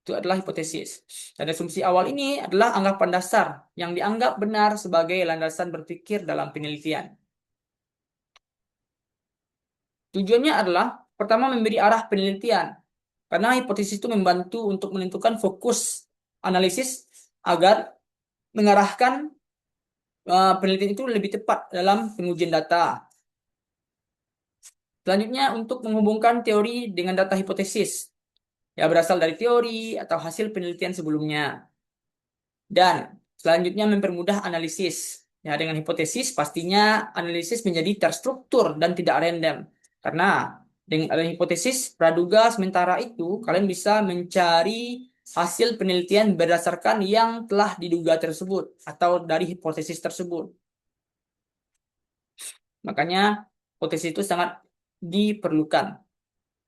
Itu adalah hipotesis. Dan asumsi awal ini adalah anggapan dasar yang dianggap benar sebagai landasan berpikir dalam penelitian. Tujuannya adalah pertama memberi arah penelitian. Karena hipotesis itu membantu untuk menentukan fokus analisis agar mengarahkan penelitian itu lebih tepat dalam pengujian data. Selanjutnya untuk menghubungkan teori dengan data hipotesis. Ya berasal dari teori atau hasil penelitian sebelumnya. Dan selanjutnya mempermudah analisis. Ya, dengan hipotesis pastinya analisis menjadi terstruktur dan tidak random. Karena dengan adanya hipotesis praduga sementara itu, kalian bisa mencari hasil penelitian berdasarkan yang telah diduga tersebut atau dari hipotesis tersebut. Makanya hipotesis itu sangat diperlukan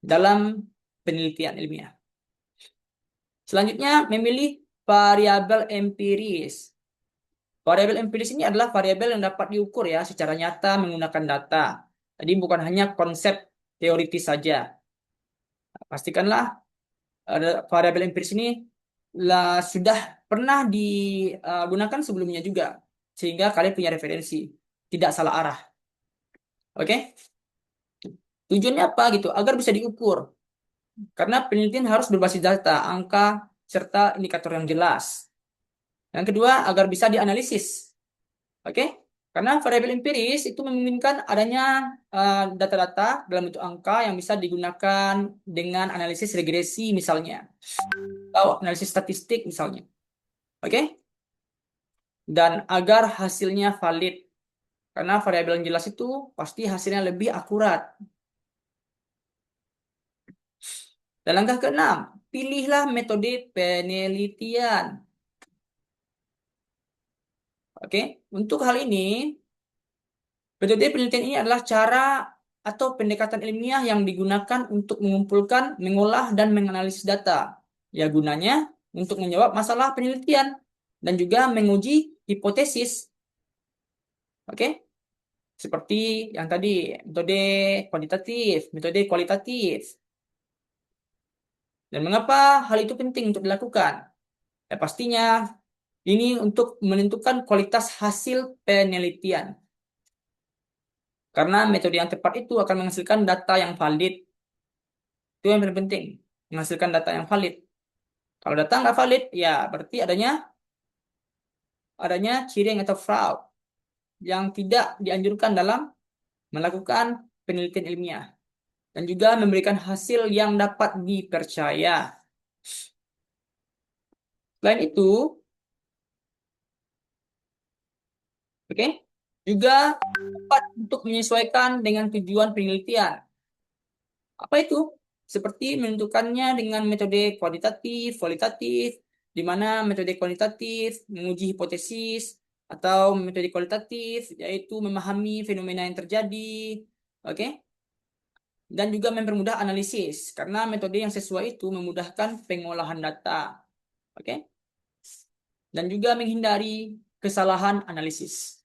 dalam penelitian ilmiah. Selanjutnya memilih variabel empiris. Variabel empiris ini adalah variabel yang dapat diukur ya secara nyata menggunakan data. Jadi bukan hanya konsep teoritis saja. Pastikanlah variabel empiris ini sudah pernah digunakan sebelumnya juga. Sehingga kalian punya referensi. Tidak salah arah. Oke? Tujuannya apa gitu? Agar bisa diukur. Karena penelitian harus berbasis data, angka, serta indikator yang jelas. Yang kedua, agar bisa dianalisis. Oke? Karena variabel empiris itu memungkinkan adanya data-data dalam bentuk angka yang bisa digunakan dengan analisis regresi misalnya. Atau analisis statistik misalnya. Oke? Dan agar hasilnya valid. Karena variabel yang jelas itu pasti hasilnya lebih akurat. Dan langkah keenam, pilihlah metode penelitian. Oke, untuk hal ini, metode penelitian ini adalah cara atau pendekatan ilmiah yang digunakan untuk mengumpulkan, mengolah, dan menganalisis data. Ya, gunanya untuk menjawab masalah penelitian dan juga menguji hipotesis. Oke, seperti yang tadi, metode kuantitatif, metode kualitatif. Dan mengapa hal itu penting untuk dilakukan? Ya, pastinya ini untuk menentukan kualitas hasil penelitian. Karena metode yang tepat itu akan menghasilkan data yang valid. Itu yang paling penting, menghasilkan data yang valid. Kalau data nggak valid, ya berarti adanya cheating atau fraud yang tidak dianjurkan dalam melakukan penelitian ilmiah. Dan juga memberikan hasil yang dapat dipercaya. Selain itu, oke, juga tepat untuk menyesuaikan dengan tujuan penelitian. Apa itu? Seperti menentukannya dengan metode kuantitatif, kualitatif, di mana metode kuantitatif menguji hipotesis, atau metode kualitatif yaitu memahami fenomena yang terjadi, oke? Dan juga mempermudah analisis, karena metode yang sesuai itu memudahkan pengolahan data, oke? Dan juga menghindari kesalahan analisis.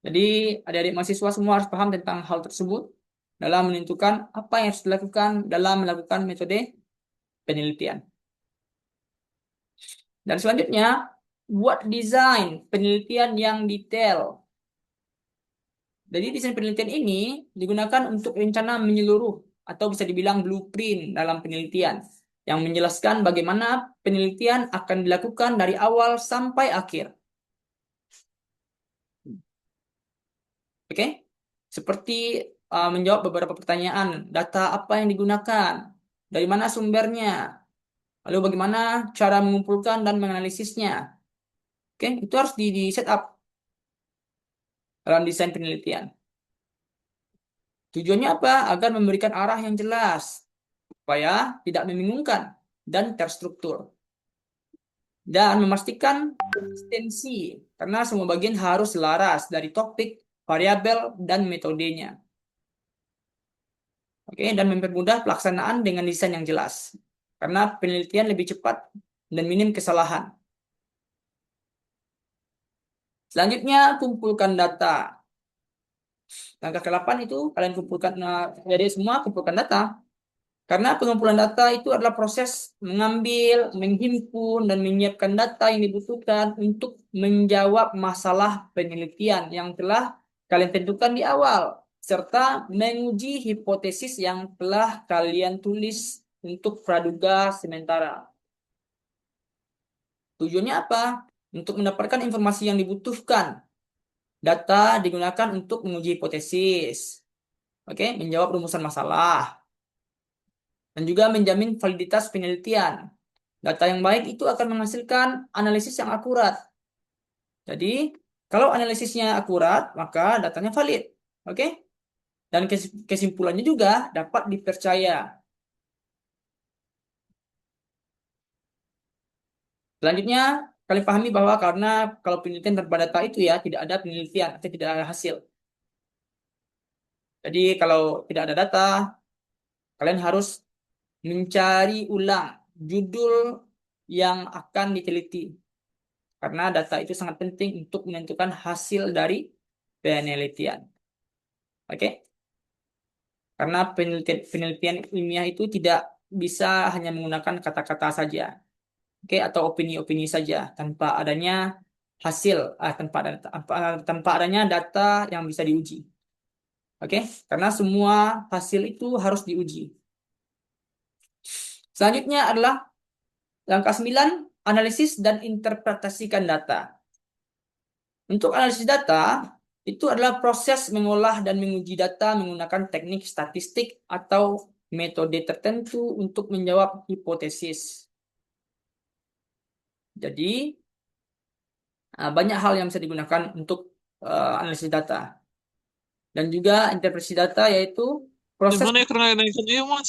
Jadi adik-adik mahasiswa semua harus paham tentang hal tersebut dalam menentukan apa yang harus dilakukan dalam melakukan metode penelitian. Dan selanjutnya, buat desain penelitian yang detail. Jadi desain penelitian ini digunakan untuk rencana menyeluruh atau bisa dibilang blueprint dalam penelitian. yang menjelaskan bagaimana penelitian akan dilakukan dari awal sampai akhir. Oke, seperti menjawab beberapa pertanyaan, data apa yang digunakan, dari mana sumbernya, lalu bagaimana cara mengumpulkan dan menganalisisnya. Oke, itu harus di set up dalam desain penelitian. Tujuannya apa? Agar memberikan arah yang jelas, supaya tidak membingungkan dan terstruktur. Dan memastikan konsistensi, karena semua bagian harus selaras dari topik, variabel, dan metodenya. Oke, dan mempermudah pelaksanaan dengan desain yang jelas. Karena penelitian lebih cepat dan minim kesalahan. Selanjutnya, kumpulkan data. Langkah ke-8 itu kalian kumpulkan, jadi semua kumpulkan data. Karena pengumpulan data itu adalah proses mengambil, menghimpun, dan menyiapkan data yang dibutuhkan untuk menjawab masalah penelitian yang telah kalian tentukan di awal, serta menguji hipotesis yang telah kalian tulis untuk praduga sementara. Tujuannya apa? Untuk mendapatkan informasi yang dibutuhkan. Data digunakan untuk menguji hipotesis. Oke, menjawab rumusan masalah. Dan juga menjamin validitas penelitian. Data yang baik itu akan menghasilkan analisis yang akurat. Jadi, kalau analisisnya akurat, maka datanya valid. Oke? Dan kesimpulannya juga dapat dipercaya. Selanjutnya, kalian pahami bahwa karena kalau penelitian tanpa data itu ya, tidak ada penelitian atau tidak ada hasil. Jadi, kalau tidak ada data, kalian harus mencari ulang judul yang akan diteliti. Karena data itu sangat penting untuk menentukan hasil dari penelitian. Oke? Karena penelitian ilmiah itu tidak bisa hanya menggunakan kata-kata saja. Oke, atau opini-opini saja tanpa adanya hasil, tanpa adanya data yang bisa diuji. Oke? Karena semua hasil itu harus diuji. Selanjutnya adalah langkah 9, analisis dan interpretasikan data. Untuk analisis data, itu adalah proses mengolah dan menguji data menggunakan teknik statistik atau metode tertentu untuk menjawab hipotesis. Jadi, banyak hal yang bisa digunakan untuk analisis data. Dan juga interpretasi data yaitu proses... Di mana ya karena naikan iya mas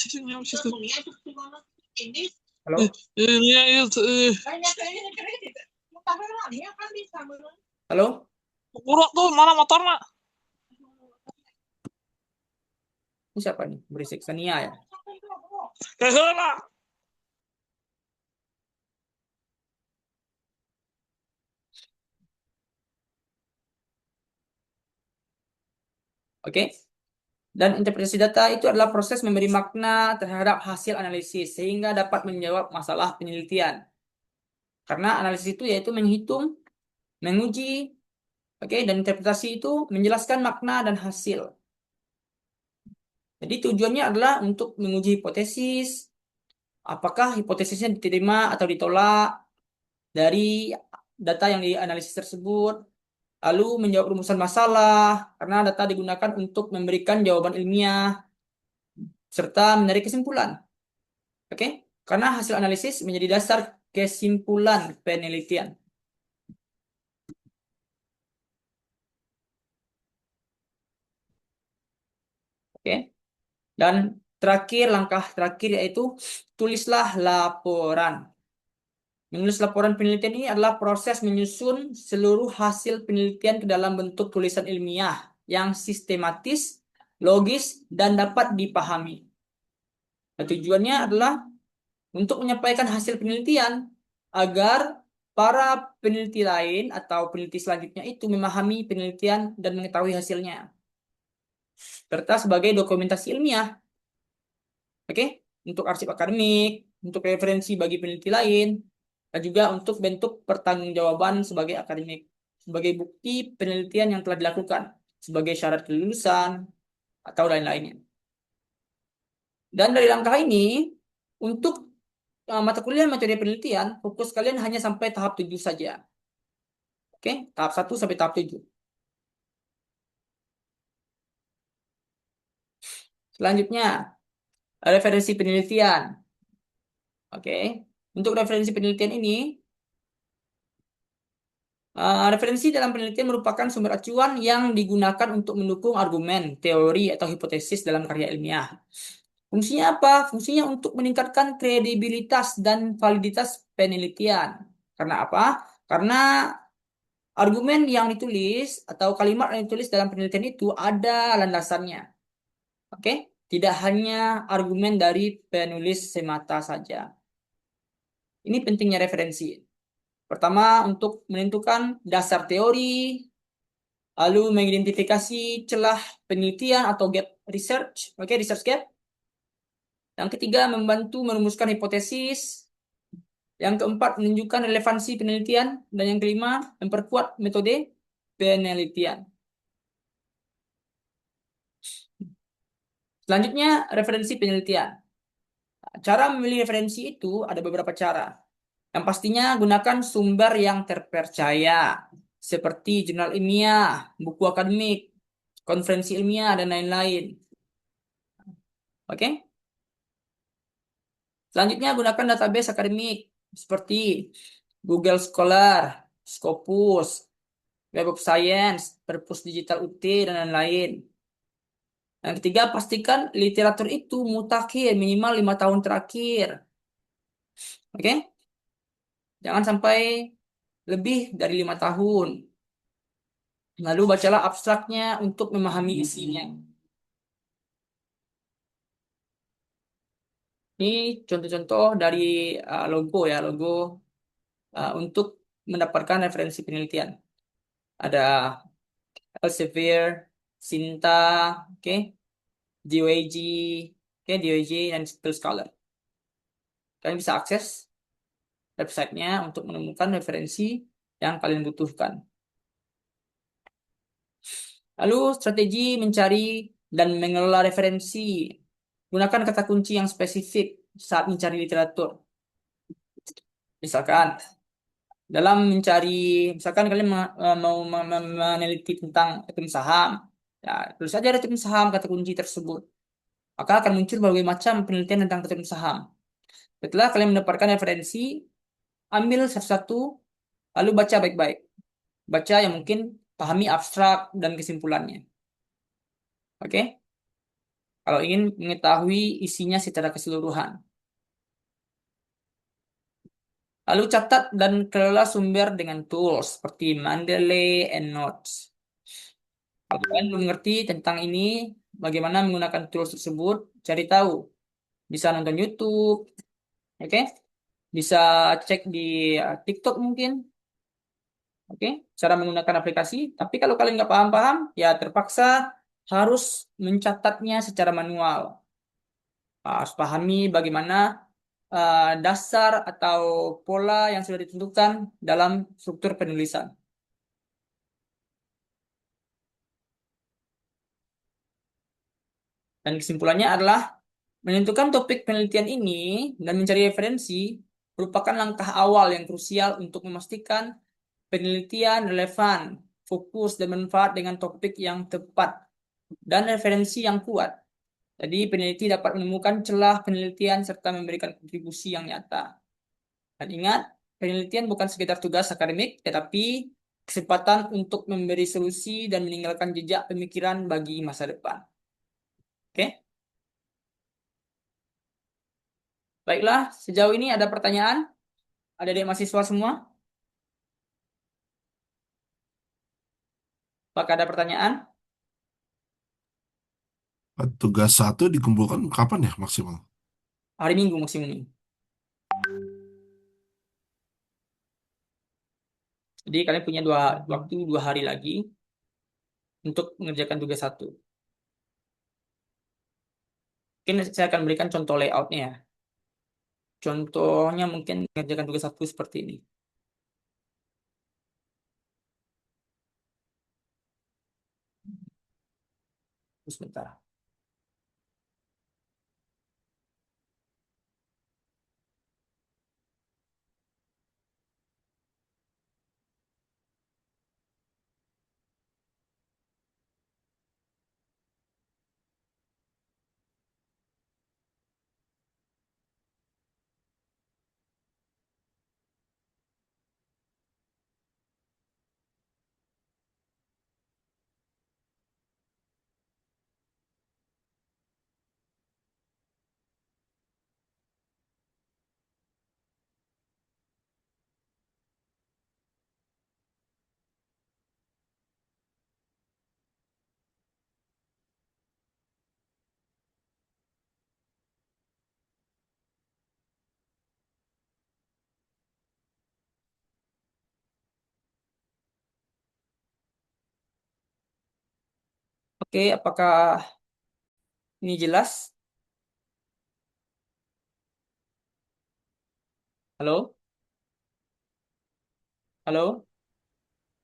Halo? Halo? Buruk tuh mana motornya? Ini siapa nih? Berisik Sania ya? Hehelah. Oke. Dan interpretasi data itu adalah proses memberi makna terhadap hasil analisis sehingga dapat menjawab masalah penelitian. Karena analisis itu yaitu menghitung, menguji, oke, dan interpretasi itu menjelaskan makna dan hasil. Jadi tujuannya adalah untuk menguji hipotesis, apakah hipotesisnya diterima atau ditolak dari data yang dianalisis tersebut, lalu menjawab rumusan masalah, karena data digunakan untuk memberikan jawaban ilmiah, serta menarik kesimpulan. Oke? Karena hasil analisis menjadi dasar kesimpulan penelitian. Oke? Dan terakhir, langkah terakhir yaitu tulislah laporan. Menulis laporan penelitian ini adalah proses menyusun seluruh hasil penelitian ke dalam bentuk tulisan ilmiah yang sistematis, logis, dan dapat dipahami. Nah, tujuannya adalah untuk menyampaikan hasil penelitian agar para peneliti lain atau peneliti selanjutnya itu memahami penelitian dan mengetahui hasilnya. Serta sebagai dokumentasi ilmiah. Oke? Untuk arsip akademik, untuk referensi bagi peneliti lain, dan juga untuk bentuk pertanggungjawaban sebagai akademik, sebagai bukti penelitian yang telah dilakukan, sebagai syarat kelulusan, atau lain-lainnya. Dan dari langkah ini, untuk mata kuliah metode penelitian, fokus kalian hanya sampai tahap 7 saja. Oke, tahap 1 sampai tahap 7. Selanjutnya, referensi penelitian. Oke, untuk referensi penelitian ini, referensi dalam penelitian merupakan sumber acuan yang digunakan untuk mendukung argumen, teori, atau hipotesis dalam karya ilmiah. Fungsinya apa? Fungsinya untuk meningkatkan kredibilitas dan validitas penelitian. Karena apa? Karena argumen yang ditulis atau kalimat yang ditulis dalam penelitian itu ada landasannya. Oke? Tidak hanya argumen dari penulis semata saja. Ini pentingnya referensi. Pertama, untuk menentukan dasar teori, lalu mengidentifikasi celah penelitian atau gap research, oke, research gap. Yang ketiga, membantu merumuskan hipotesis. Yang keempat, menunjukkan relevansi penelitian. Dan yang kelima, memperkuat metode penelitian. Selanjutnya, referensi penelitian. Cara memilih referensi itu ada beberapa cara. Yang pastinya gunakan sumber yang terpercaya, seperti jurnal ilmiah, buku akademik, konferensi ilmiah, dan lain-lain. Oke? Selanjutnya, gunakan database akademik, seperti Google Scholar, Scopus, Web of Science, Perpus Digital UT, dan lain-lain. Yang ketiga, pastikan literatur itu mutakhir minimal 5 tahun terakhir. Oke? Jangan sampai lebih dari 5 tahun. Lalu bacalah abstraknya untuk memahami isinya. Ini contoh-contoh dari logo ya, logo untuk mendapatkan referensi penelitian. Ada Elsevier, Sinta, oke, DOAG, oke, DOAG dan Skill Scholar. Kalian bisa akses websitenya untuk menemukan referensi yang kalian butuhkan. Lalu strategi mencari dan mengelola referensi. Gunakan kata kunci yang spesifik saat mencari literatur. Misalkan misalkan kalian mau meneliti tentang return saham, ya tulis saja return saham kata kunci tersebut. Maka akan muncul berbagai macam penelitian tentang return saham. Setelah kalian mendapatkan referensi, ambil satu-satu, lalu baca baik-baik. Baca yang mungkin pahami abstrak dan kesimpulannya. Oke? Kalau ingin mengetahui isinya secara keseluruhan. Lalu catat dan kelola sumber dengan tools seperti Mendeley and Notes. Kalau kalian belum mengerti tentang ini, bagaimana menggunakan tools tersebut, cari tahu. Bisa nonton YouTube, oke? Bisa cek di TikTok mungkin, oke? Cara menggunakan aplikasi. Tapi kalau kalian nggak paham-paham, ya terpaksa harus mencatatnya secara manual. Harus pahami bagaimana dasar atau pola yang sudah ditentukan dalam struktur penulisan. Dan kesimpulannya adalah menentukan topik penelitian ini dan mencari referensi merupakan langkah awal yang krusial untuk memastikan penelitian relevan, fokus, dan manfaat dengan topik yang tepat dan referensi yang kuat. Jadi peneliti dapat menemukan celah penelitian serta memberikan kontribusi yang nyata. Dan ingat, penelitian bukan sekedar tugas akademik, tetapi kesempatan untuk memberi solusi dan meninggalkan jejak pemikiran bagi masa depan. Oke? Baiklah, sejauh ini ada pertanyaan? Ada dari mahasiswa semua? Apakah ada pertanyaan? Tugas satu dikumpulkan kapan ya maksimal? Hari Minggu maksimum ini. Jadi kalian punya waktu 2 hari lagi untuk mengerjakan tugas satu. Mungkin saya akan berikan contoh layoutnya ya. Contohnya mungkin mengerjakan tugas satu seperti ini. Sebentar. Oke, apakah ini jelas? Halo? Halo?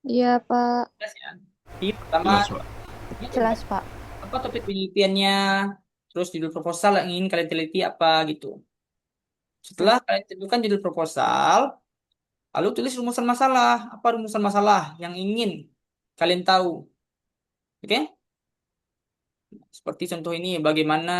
Iya, Pak. Jelas ya? Ini pertama, Jelas, Pak. ini coba Jelas, Pak. apa topik penelitiannya, terus judul proposal yang ingin kalian teliti apa gitu. Setelah kalian tentukan judul proposal, lalu tulis rumusan masalah. Apa rumusan masalah yang ingin kalian tahu? Oke? Seperti contoh ini, bagaimana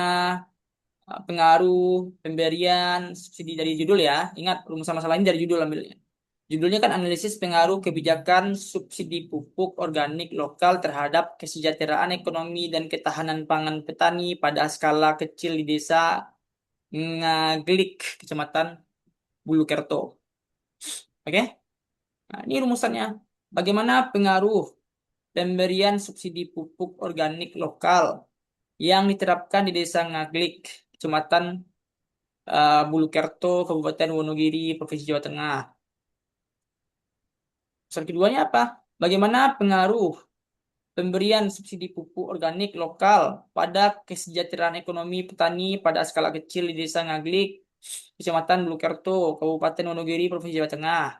pengaruh pemberian subsidi dari judul ya. Ingat, rumusan masalah ini dari judul ambilnya. Judulnya kan analisis pengaruh kebijakan subsidi pupuk organik lokal terhadap kesejahteraan ekonomi dan ketahanan pangan petani pada skala kecil di desa Ngaglik, Kecamatan Bulukerto. Oke? Nah, ini rumusannya. Bagaimana pengaruh pemberian subsidi pupuk organik lokal yang diterapkan di Desa Ngaglik, Kecamatan Bulukerto, Kabupaten Wonogiri, Provinsi Jawa Tengah. Soal keduanya apa? Bagaimana pengaruh pemberian subsidi pupuk organik lokal pada kesejahteraan ekonomi petani pada skala kecil di Desa Ngaglik, Kecamatan Bulukerto, Kabupaten Wonogiri, Provinsi Jawa Tengah.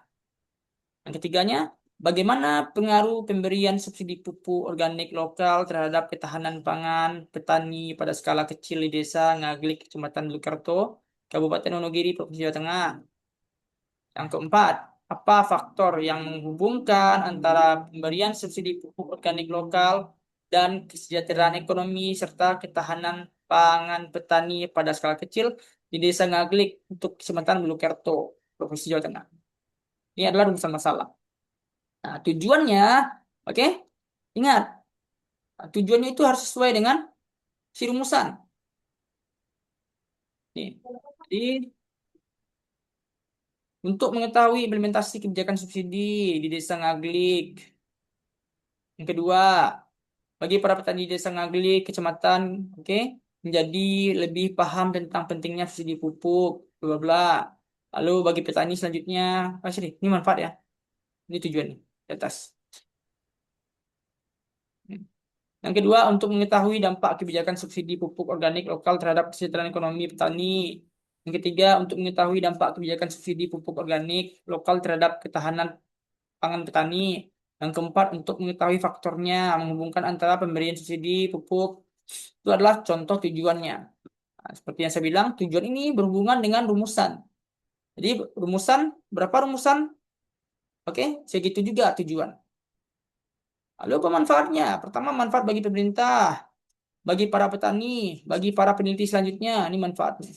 Yang ketiganya, bagaimana pengaruh pemberian subsidi pupuk organik lokal terhadap ketahanan pangan petani pada skala kecil di Desa Ngaglik, Kecamatan Bulukerto, Kabupaten Wonogiri, Provinsi Jawa Tengah. Yang keempat, apa faktor yang menghubungkan antara pemberian subsidi pupuk organik lokal dan kesejahteraan ekonomi serta ketahanan pangan petani pada skala kecil di Desa Ngaglik untuk Kecamatan Bulukerto, Provinsi Jawa Tengah. Ini adalah rumusan masalah. Nah, tujuannya, oke, ingat, tujuannya itu harus sesuai dengan si rumusan. Nih, jadi untuk mengetahui implementasi kebijakan subsidi di Desa Ngaglik. Yang kedua, bagi para petani Desa Ngaglik, kecamatan, oke, menjadi lebih paham tentang pentingnya subsidi pupuk, bla bla bla. Lalu bagi petani selanjutnya, sini, ini manfaat ya. Ini tujuannya di atas. Yang kedua, untuk mengetahui dampak kebijakan subsidi pupuk organik lokal terhadap kesejahteraan ekonomi petani. Yang ketiga, untuk mengetahui dampak kebijakan subsidi pupuk organik lokal terhadap ketahanan pangan petani. Yang keempat, untuk mengetahui faktornya menghubungkan antara pemberian subsidi pupuk. Itu adalah contoh tujuannya. Nah, seperti yang saya bilang, tujuan ini berhubungan dengan rumusan. Jadi rumusan, berapa rumusan? Oke, segitu juga tujuan. Lalu apa manfaatnya? Pertama, manfaat bagi pemerintah, bagi para petani, bagi para peneliti selanjutnya. Ini manfaatnya.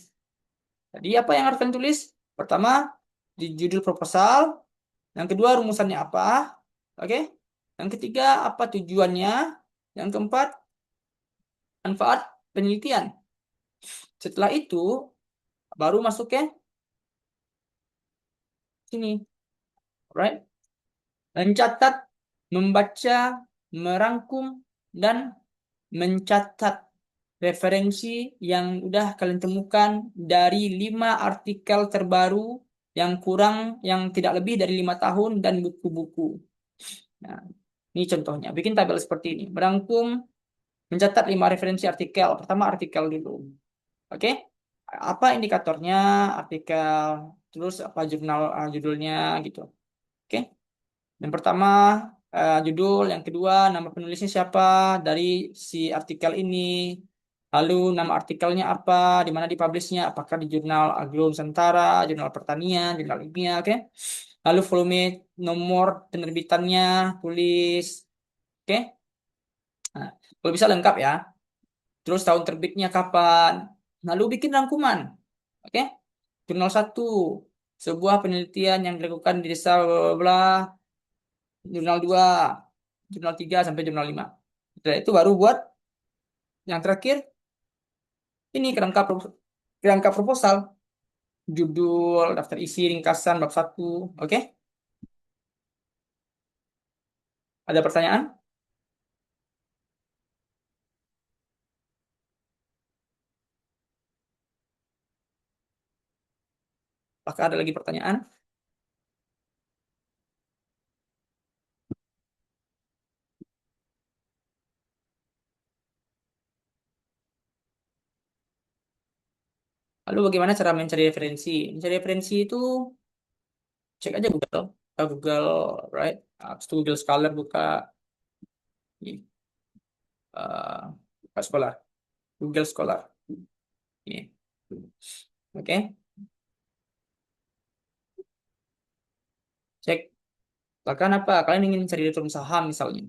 Jadi apa yang harus kalian tulis? Pertama, di judul proposal. Yang kedua, rumusannya apa? Oke. Yang ketiga, apa tujuannya? Yang keempat, manfaat penelitian. Setelah itu, baru masuk ke sini. Alright. Mencatat, membaca, merangkum, dan mencatat referensi yang udah kalian temukan dari 5 artikel terbaru yang tidak lebih dari 5 tahun dan buku-buku. Nah, ini contohnya. Bikin tabel seperti ini. Merangkum, mencatat 5 referensi artikel. Pertama artikel dulu. Oke? Apa indikatornya artikel, terus apa judulnya gitu. Oke? Yang pertama judul, yang kedua nama penulisnya siapa dari si artikel ini, lalu nama artikelnya apa, di mana dipublishnya, apakah di jurnal Agro Nusantara, jurnal Pertanian, jurnal Ilmiah, oke. Lalu volume, nomor penerbitannya, tulis, oke. Nah, kalau bisa lengkap ya. Terus tahun terbitnya kapan, lalu bikin rangkuman, oke. Jurnal satu, sebuah penelitian yang dilakukan di desa bla bla bla. Jurnal 2, jurnal 3 sampai jurnal 5. Setelah itu baru buat yang terakhir ini kerangka proposal, judul, daftar isi, ringkasan, bab 1. Oke? Ada pertanyaan? Apakah ada lagi pertanyaan? Lalu bagaimana cara mencari referensi? Mencari referensi itu cek aja Google, Google, right? Habis itu Google Scholar buka, uh, buka Scholar, Google Scholar. Ini. Oke, cek. Misalkan apa? Kalian ingin cari return saham misalnya.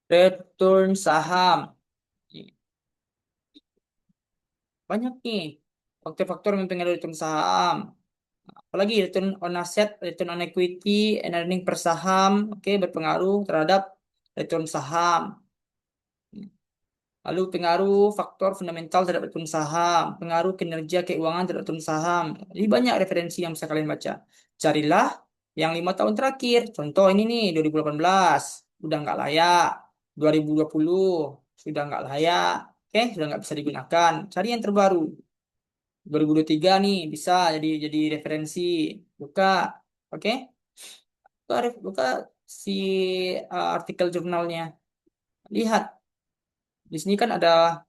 Return saham. Ini. Banyak nih faktor-faktor yang mempengaruhi return saham. Apalagi return on asset, return on equity, and earning per saham, oke, berpengaruh terhadap return saham. Lalu pengaruh faktor fundamental terhadap return saham, pengaruh kinerja keuangan terhadap return saham. Jadi banyak referensi yang bisa kalian baca. Carilah yang 5 tahun terakhir. Contoh ini nih 2018 udah nggak layak, 2020 sudah nggak layak, oke, sudah nggak bisa digunakan. Cari yang terbaru. 2023 nih bisa jadi referensi. Buka, oke? Buka si artikel jurnalnya. Lihat di sini kan ada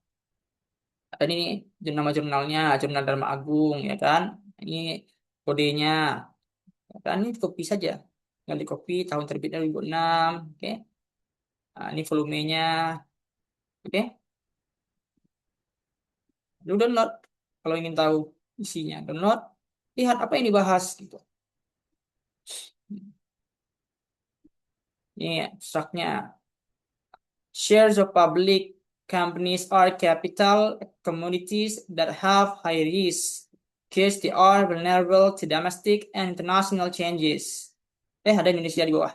ini nama jurnalnya, Jurnal Dharma Agung, ya kan? Ini kodenya, ya kan? Ini copy saja. Tinggal di copy tahun terbitnya 2006, oke? Nah, ini volumenya, oke? Lu download kalau ingin tahu isinya, download. Lihat apa yang dibahas gitu. Ini abstraknya. Shares of public companies are capital commodities that have high risk, because they are vulnerable to domestic and international changes. Ada Indonesia di bawah.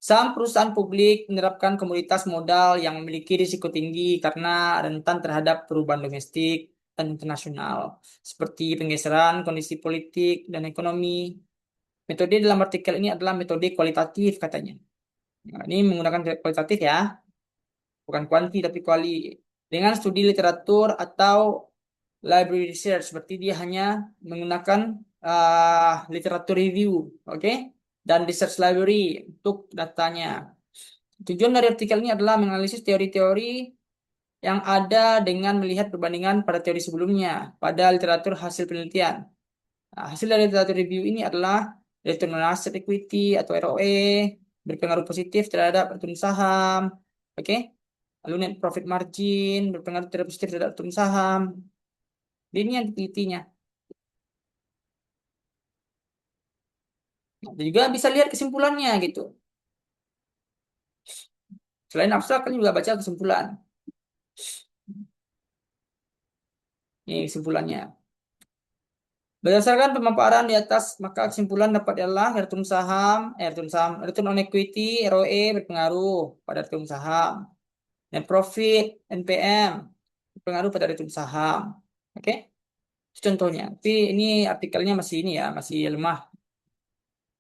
Saham perusahaan publik menerapkan komoditas modal yang memiliki risiko tinggi karena rentan terhadap perubahan domestik dan internasional, seperti penggeseran kondisi politik dan ekonomi. Metode dalam artikel ini adalah metode kualitatif katanya. Nah, ini menggunakan kualitatif ya, bukan kuanti tapi kuali. Dengan studi literatur atau library research, berarti dia hanya menggunakan literatur review, oke? Dan research library untuk datanya. Tujuan dari artikel ini adalah menganalisis teori-teori yang ada dengan melihat perbandingan pada teori sebelumnya pada literatur hasil penelitian. Nah, hasil dari literatur review ini adalah return on asset equity atau ROE berpengaruh positif terhadap return saham, oke? Lalu net profit margin berpengaruh terhadap positif terhadap return saham. Ini yang ditelitinya. Dan juga bisa lihat kesimpulannya gitu. Selain abstrak, kalian juga baca kesimpulan. Ini kesimpulannya. Berdasarkan pemaparan di atas, maka kesimpulan dapat adalah return on equity, ROE berpengaruh pada return saham. Net profit, NPM berpengaruh pada return saham. Oke? Itu contohnya. Tapi ini artikelnya masih ini ya, masih lemah.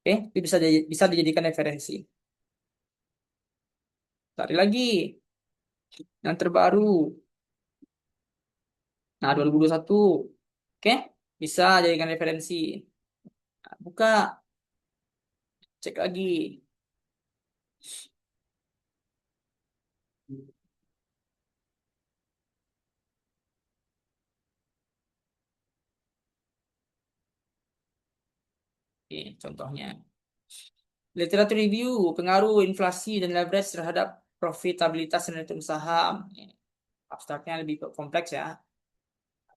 Oke, tapi bisa dijadikan referensi. Cari lagi yang terbaru. Nah, 2021. Oke, bisa jadikan referensi. Nah, buka, cek lagi. Oke, contohnya. Literatur review, pengaruh inflasi dan leverage terhadap profitabilitas dan return saham. Abstraknya lebih kompleks ya.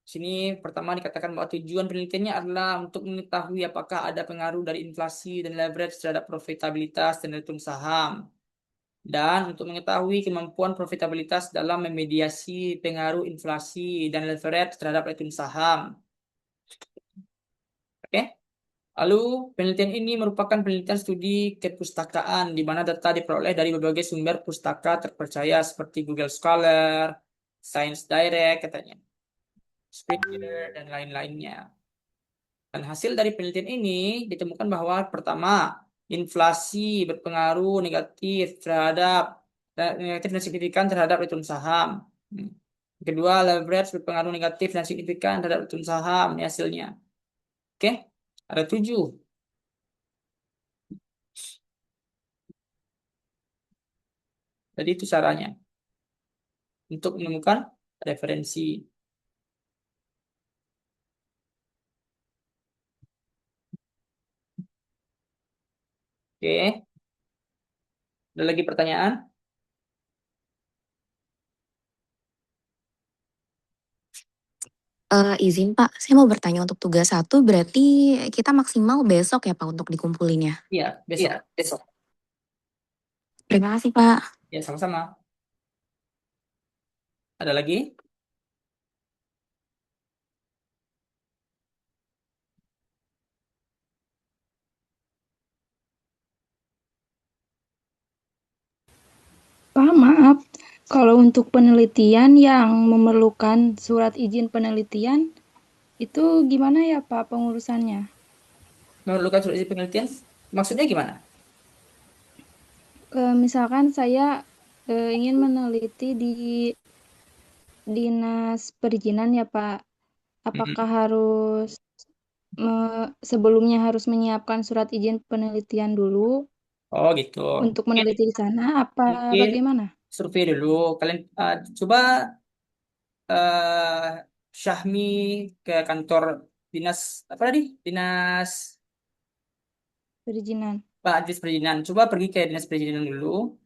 Sini pertama dikatakan bahwa tujuan penelitiannya adalah untuk mengetahui apakah ada pengaruh dari inflasi dan leverage terhadap profitabilitas dan return saham. Dan untuk mengetahui kemampuan profitabilitas dalam memediasi pengaruh inflasi dan leverage terhadap return saham. Oke? Lalu, penelitian ini merupakan penelitian studi kepustakaan di mana data diperoleh dari berbagai sumber pustaka terpercaya seperti Google Scholar, Science Direct katanya, Springer, dan lain-lainnya. Dan hasil dari penelitian ini ditemukan bahwa pertama, inflasi berpengaruh negatif dan signifikan terhadap return saham. Kedua, leverage berpengaruh negatif dan signifikan terhadap return saham. Ini hasilnya. Oke, ada 7. Jadi itu caranya untuk menemukan referensi. Oke, ada lagi pertanyaan? Izin Pak, saya mau bertanya untuk tugas satu, berarti kita maksimal besok ya Pak untuk dikumpulinnya? Iya, besok. Besok. Terima kasih Pak. Ya, sama-sama. Ada lagi? Pak, maaf, kalau untuk penelitian yang memerlukan surat izin penelitian, itu gimana ya Pak pengurusannya? Memerlukan surat izin penelitian? Maksudnya gimana? Misalkan saya ingin meneliti di dinas perizinan ya Pak, apakah Mm-mm. harus sebelumnya harus menyiapkan surat izin penelitian dulu Oh, gitu. untuk Mungkin, meneliti di sana, apa mungkin bagaimana? survei dulu. Kalian coba eh Syahmi ke kantor dinas apa tadi? Dinas Perizinan. Dinas Perizinan. Coba pergi ke dinas perizinan dulu.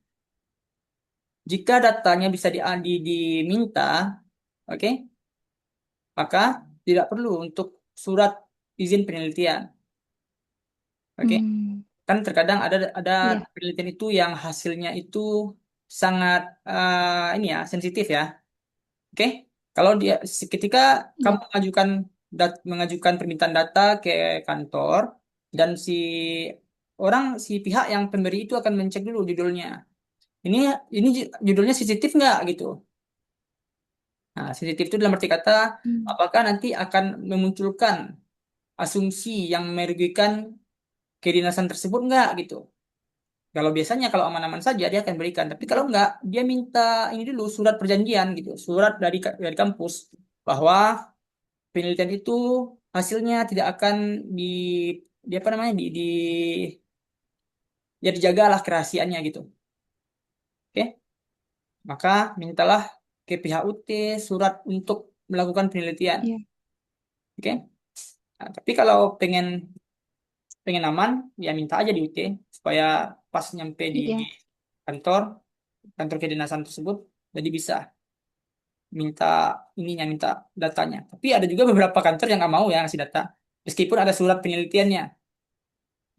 Jika datanya bisa diminta, oke, maka tidak perlu untuk surat izin penelitian. Oke, Hmm, kan terkadang ada iya, penelitian itu yang hasilnya itu sangat ini ya sensitif ya. Oke, kalau dia ketika kamu iya. mengajukan permintaan data ke kantor dan si pihak yang pemberi itu akan mencek dulu judulnya. Ini judulnya sensitif nggak gitu. Nah, sensitif itu dalam arti kata Hmm, apakah nanti akan memunculkan asumsi yang merugikan kedinasan tersebut nggak gitu. Kalau biasanya kalau aman-aman saja dia akan berikan, tapi kalau nggak dia minta ini dulu surat perjanjian gitu, surat dari kampus bahwa penelitian itu hasilnya tidak akan di apa namanya ya dijagalah kerahasiaannya gitu. Oke, maka mintalah ke pihak UT surat untuk melakukan penelitian. iya, Oke. Nah, tapi kalau pengen pengen aman ya minta aja di UT supaya pas nyampe di iya, kantor kantor kedinasan tersebut jadi bisa minta minta datanya. Tapi ada juga beberapa kantor yang nggak mau ya ngasih data meskipun ada surat penelitiannya.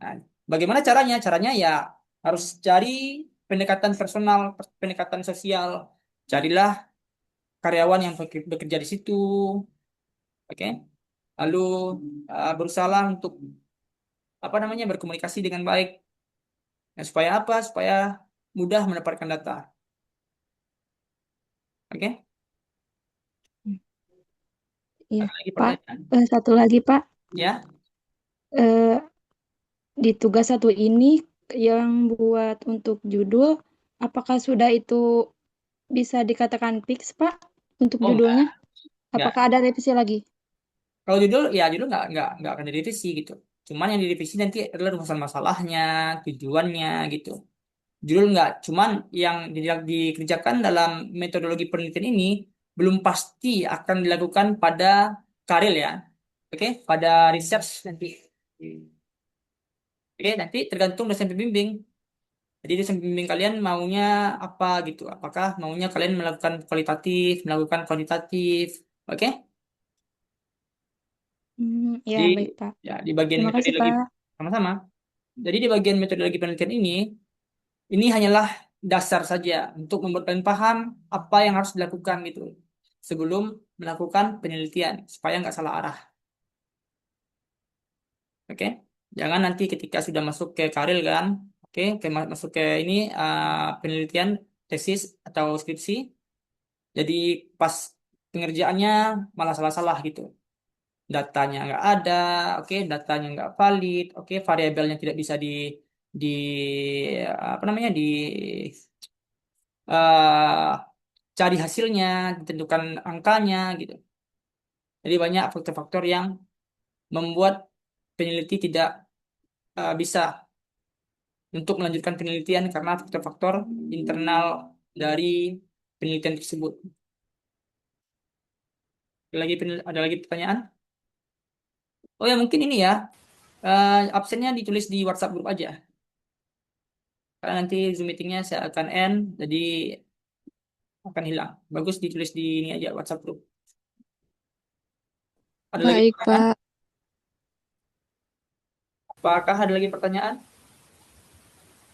Nah, bagaimana caranya? Caranya ya harus cari pendekatan personal, pendekatan sosial. Carilah karyawan yang bekerja di situ, oke? Lalu berusaha untuk apa namanya berkomunikasi dengan baik. Nah, supaya apa? Supaya mudah mendapatkan data, oke? hmm, iya. Ada lagi Pak, pertanyaan? satu lagi Pak, Ya, eh, di tugas satu ini yang buat untuk judul, apakah sudah itu bisa dikatakan fix Pak untuk oh judulnya? enggak. Apakah ada revisi lagi? Kalau judul nggak akan direvisi gitu. Cuman yang direvisi nanti adalah rumusan masalahnya, tujuannya gitu. Judul nggak, cuman yang dikerjakan dalam metodologi penelitian ini belum pasti akan dilakukan pada karil ya. Oke, pada research nanti. Oke, nanti tergantung dosen pembimbing. Jadi dosen pembimbing kalian maunya apa gitu. Apakah maunya kalian melakukan kualitatif, melakukan kuantitatif. Oke? Ya Jadi baik Pak. ya di bagian Terima kasih metodologi Pak. sama-sama. Jadi di bagian metodologi penelitian ini hanyalah dasar saja untuk membuat kalian paham apa yang harus dilakukan gitu sebelum melakukan penelitian supaya nggak salah arah. Oke? Jangan nanti ketika sudah masuk ke karir kan, oke, masuk ke ini penelitian tesis atau skripsi, jadi pas pengerjaannya malah salah-salah gitu. Datanya nggak ada, oke, datanya nggak valid, oke, variabelnya tidak bisa di apa namanya eh, cari hasilnya, ditentukan angkanya gitu. Jadi banyak faktor-faktor yang membuat peneliti tidak bisa untuk melanjutkan penelitian karena faktor-faktor internal dari penelitian tersebut. Ada lagi pertanyaan? Oh ya mungkin ini ya, absennya ditulis di WhatsApp grup aja. Karena nanti Zoom meetingnya saya akan end, jadi akan hilang. Bagus ditulis di ini aja WhatsApp group. Ada lagi Baik, pertanyaan? Pak. Apakah ada lagi pertanyaan?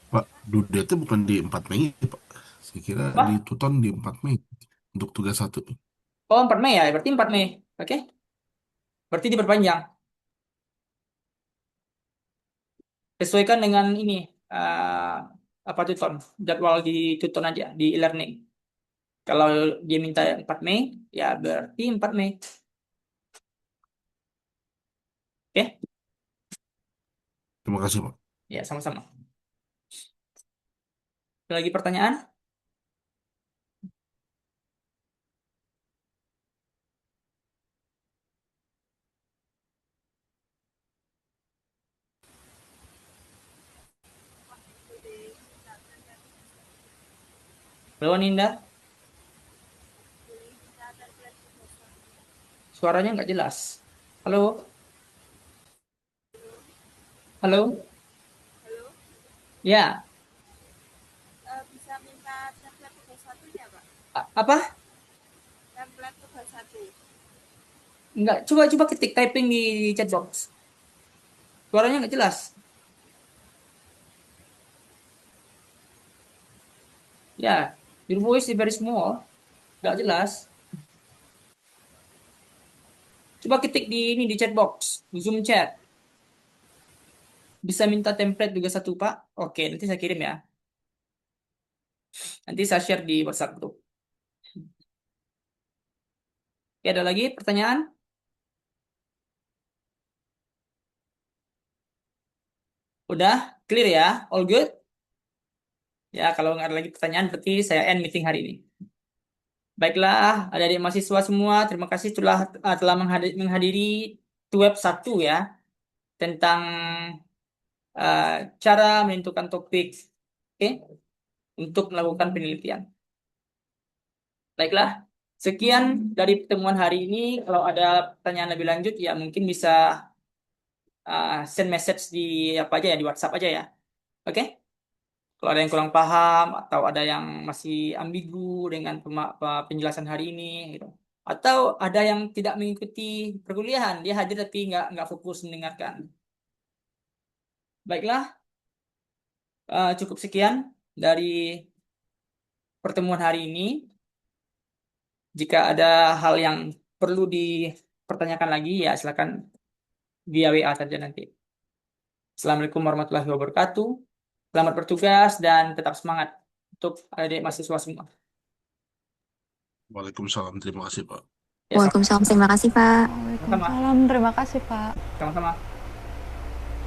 Pak, Duda itu bukan di 4 Mei, Pak. Saya kira Apa? di Tuton di 4 Mei untuk tugas 1. Oh, 4 Mei ya, berarti 4 Mei. Oke, berarti diperpanjang. Sesuaikan dengan ini, apa Tuton, jadwal di Tuton aja, di e-learning. Kalau dia minta 4 Mei, ya berarti 4 Mei. Oke, Terima kasih, Pak. ya sama-sama. Ada lagi pertanyaan? Halo Ninda, suaranya nggak jelas. Halo, halo, ya, Bisa minta template tugas satunya, Pak? apa? Template tugas satu. Nggak, coba ketik typing di chat box. Suaranya nggak jelas. Ya, your voice is very small, nggak jelas. Coba ketik di ini di chat box, Zoom chat. Bisa minta template juga satu, Pak. Oke, nanti saya kirim ya. Nanti saya share di WhatsApp group. Oke, ada lagi pertanyaan? Udah clear ya? All good? Ya, kalau nggak ada lagi pertanyaan, berarti saya end meeting hari ini. Baiklah, adik-adik mahasiswa semua, terima kasih telah menghadiri web 1 ya, tentang uh, cara menentukan topik, oke, untuk melakukan penelitian. Baiklah, sekian dari pertemuan hari ini. Kalau ada pertanyaan lebih lanjut, ya mungkin bisa send message di apa aja ya, di WhatsApp aja ya. Oke? Kalau ada yang kurang paham atau ada yang masih ambigu dengan penjelasan hari ini, gitu. Atau ada yang tidak mengikuti perkuliahan, dia hadir tapi nggak fokus mendengarkan. Baiklah, cukup sekian dari pertemuan hari ini. Jika ada hal yang perlu dipertanyakan lagi, ya silakan via WA saja nanti. Assalamualaikum warahmatullahi wabarakatuh. Selamat bertugas dan tetap semangat untuk adik mahasiswa semua. Waalaikumsalam. Terima kasih, Pak. Ya, Waalaikumsalam, terima kasih, Pak. sama-sama. Waalaikumsalam, terima kasih Pak. Sama-sama.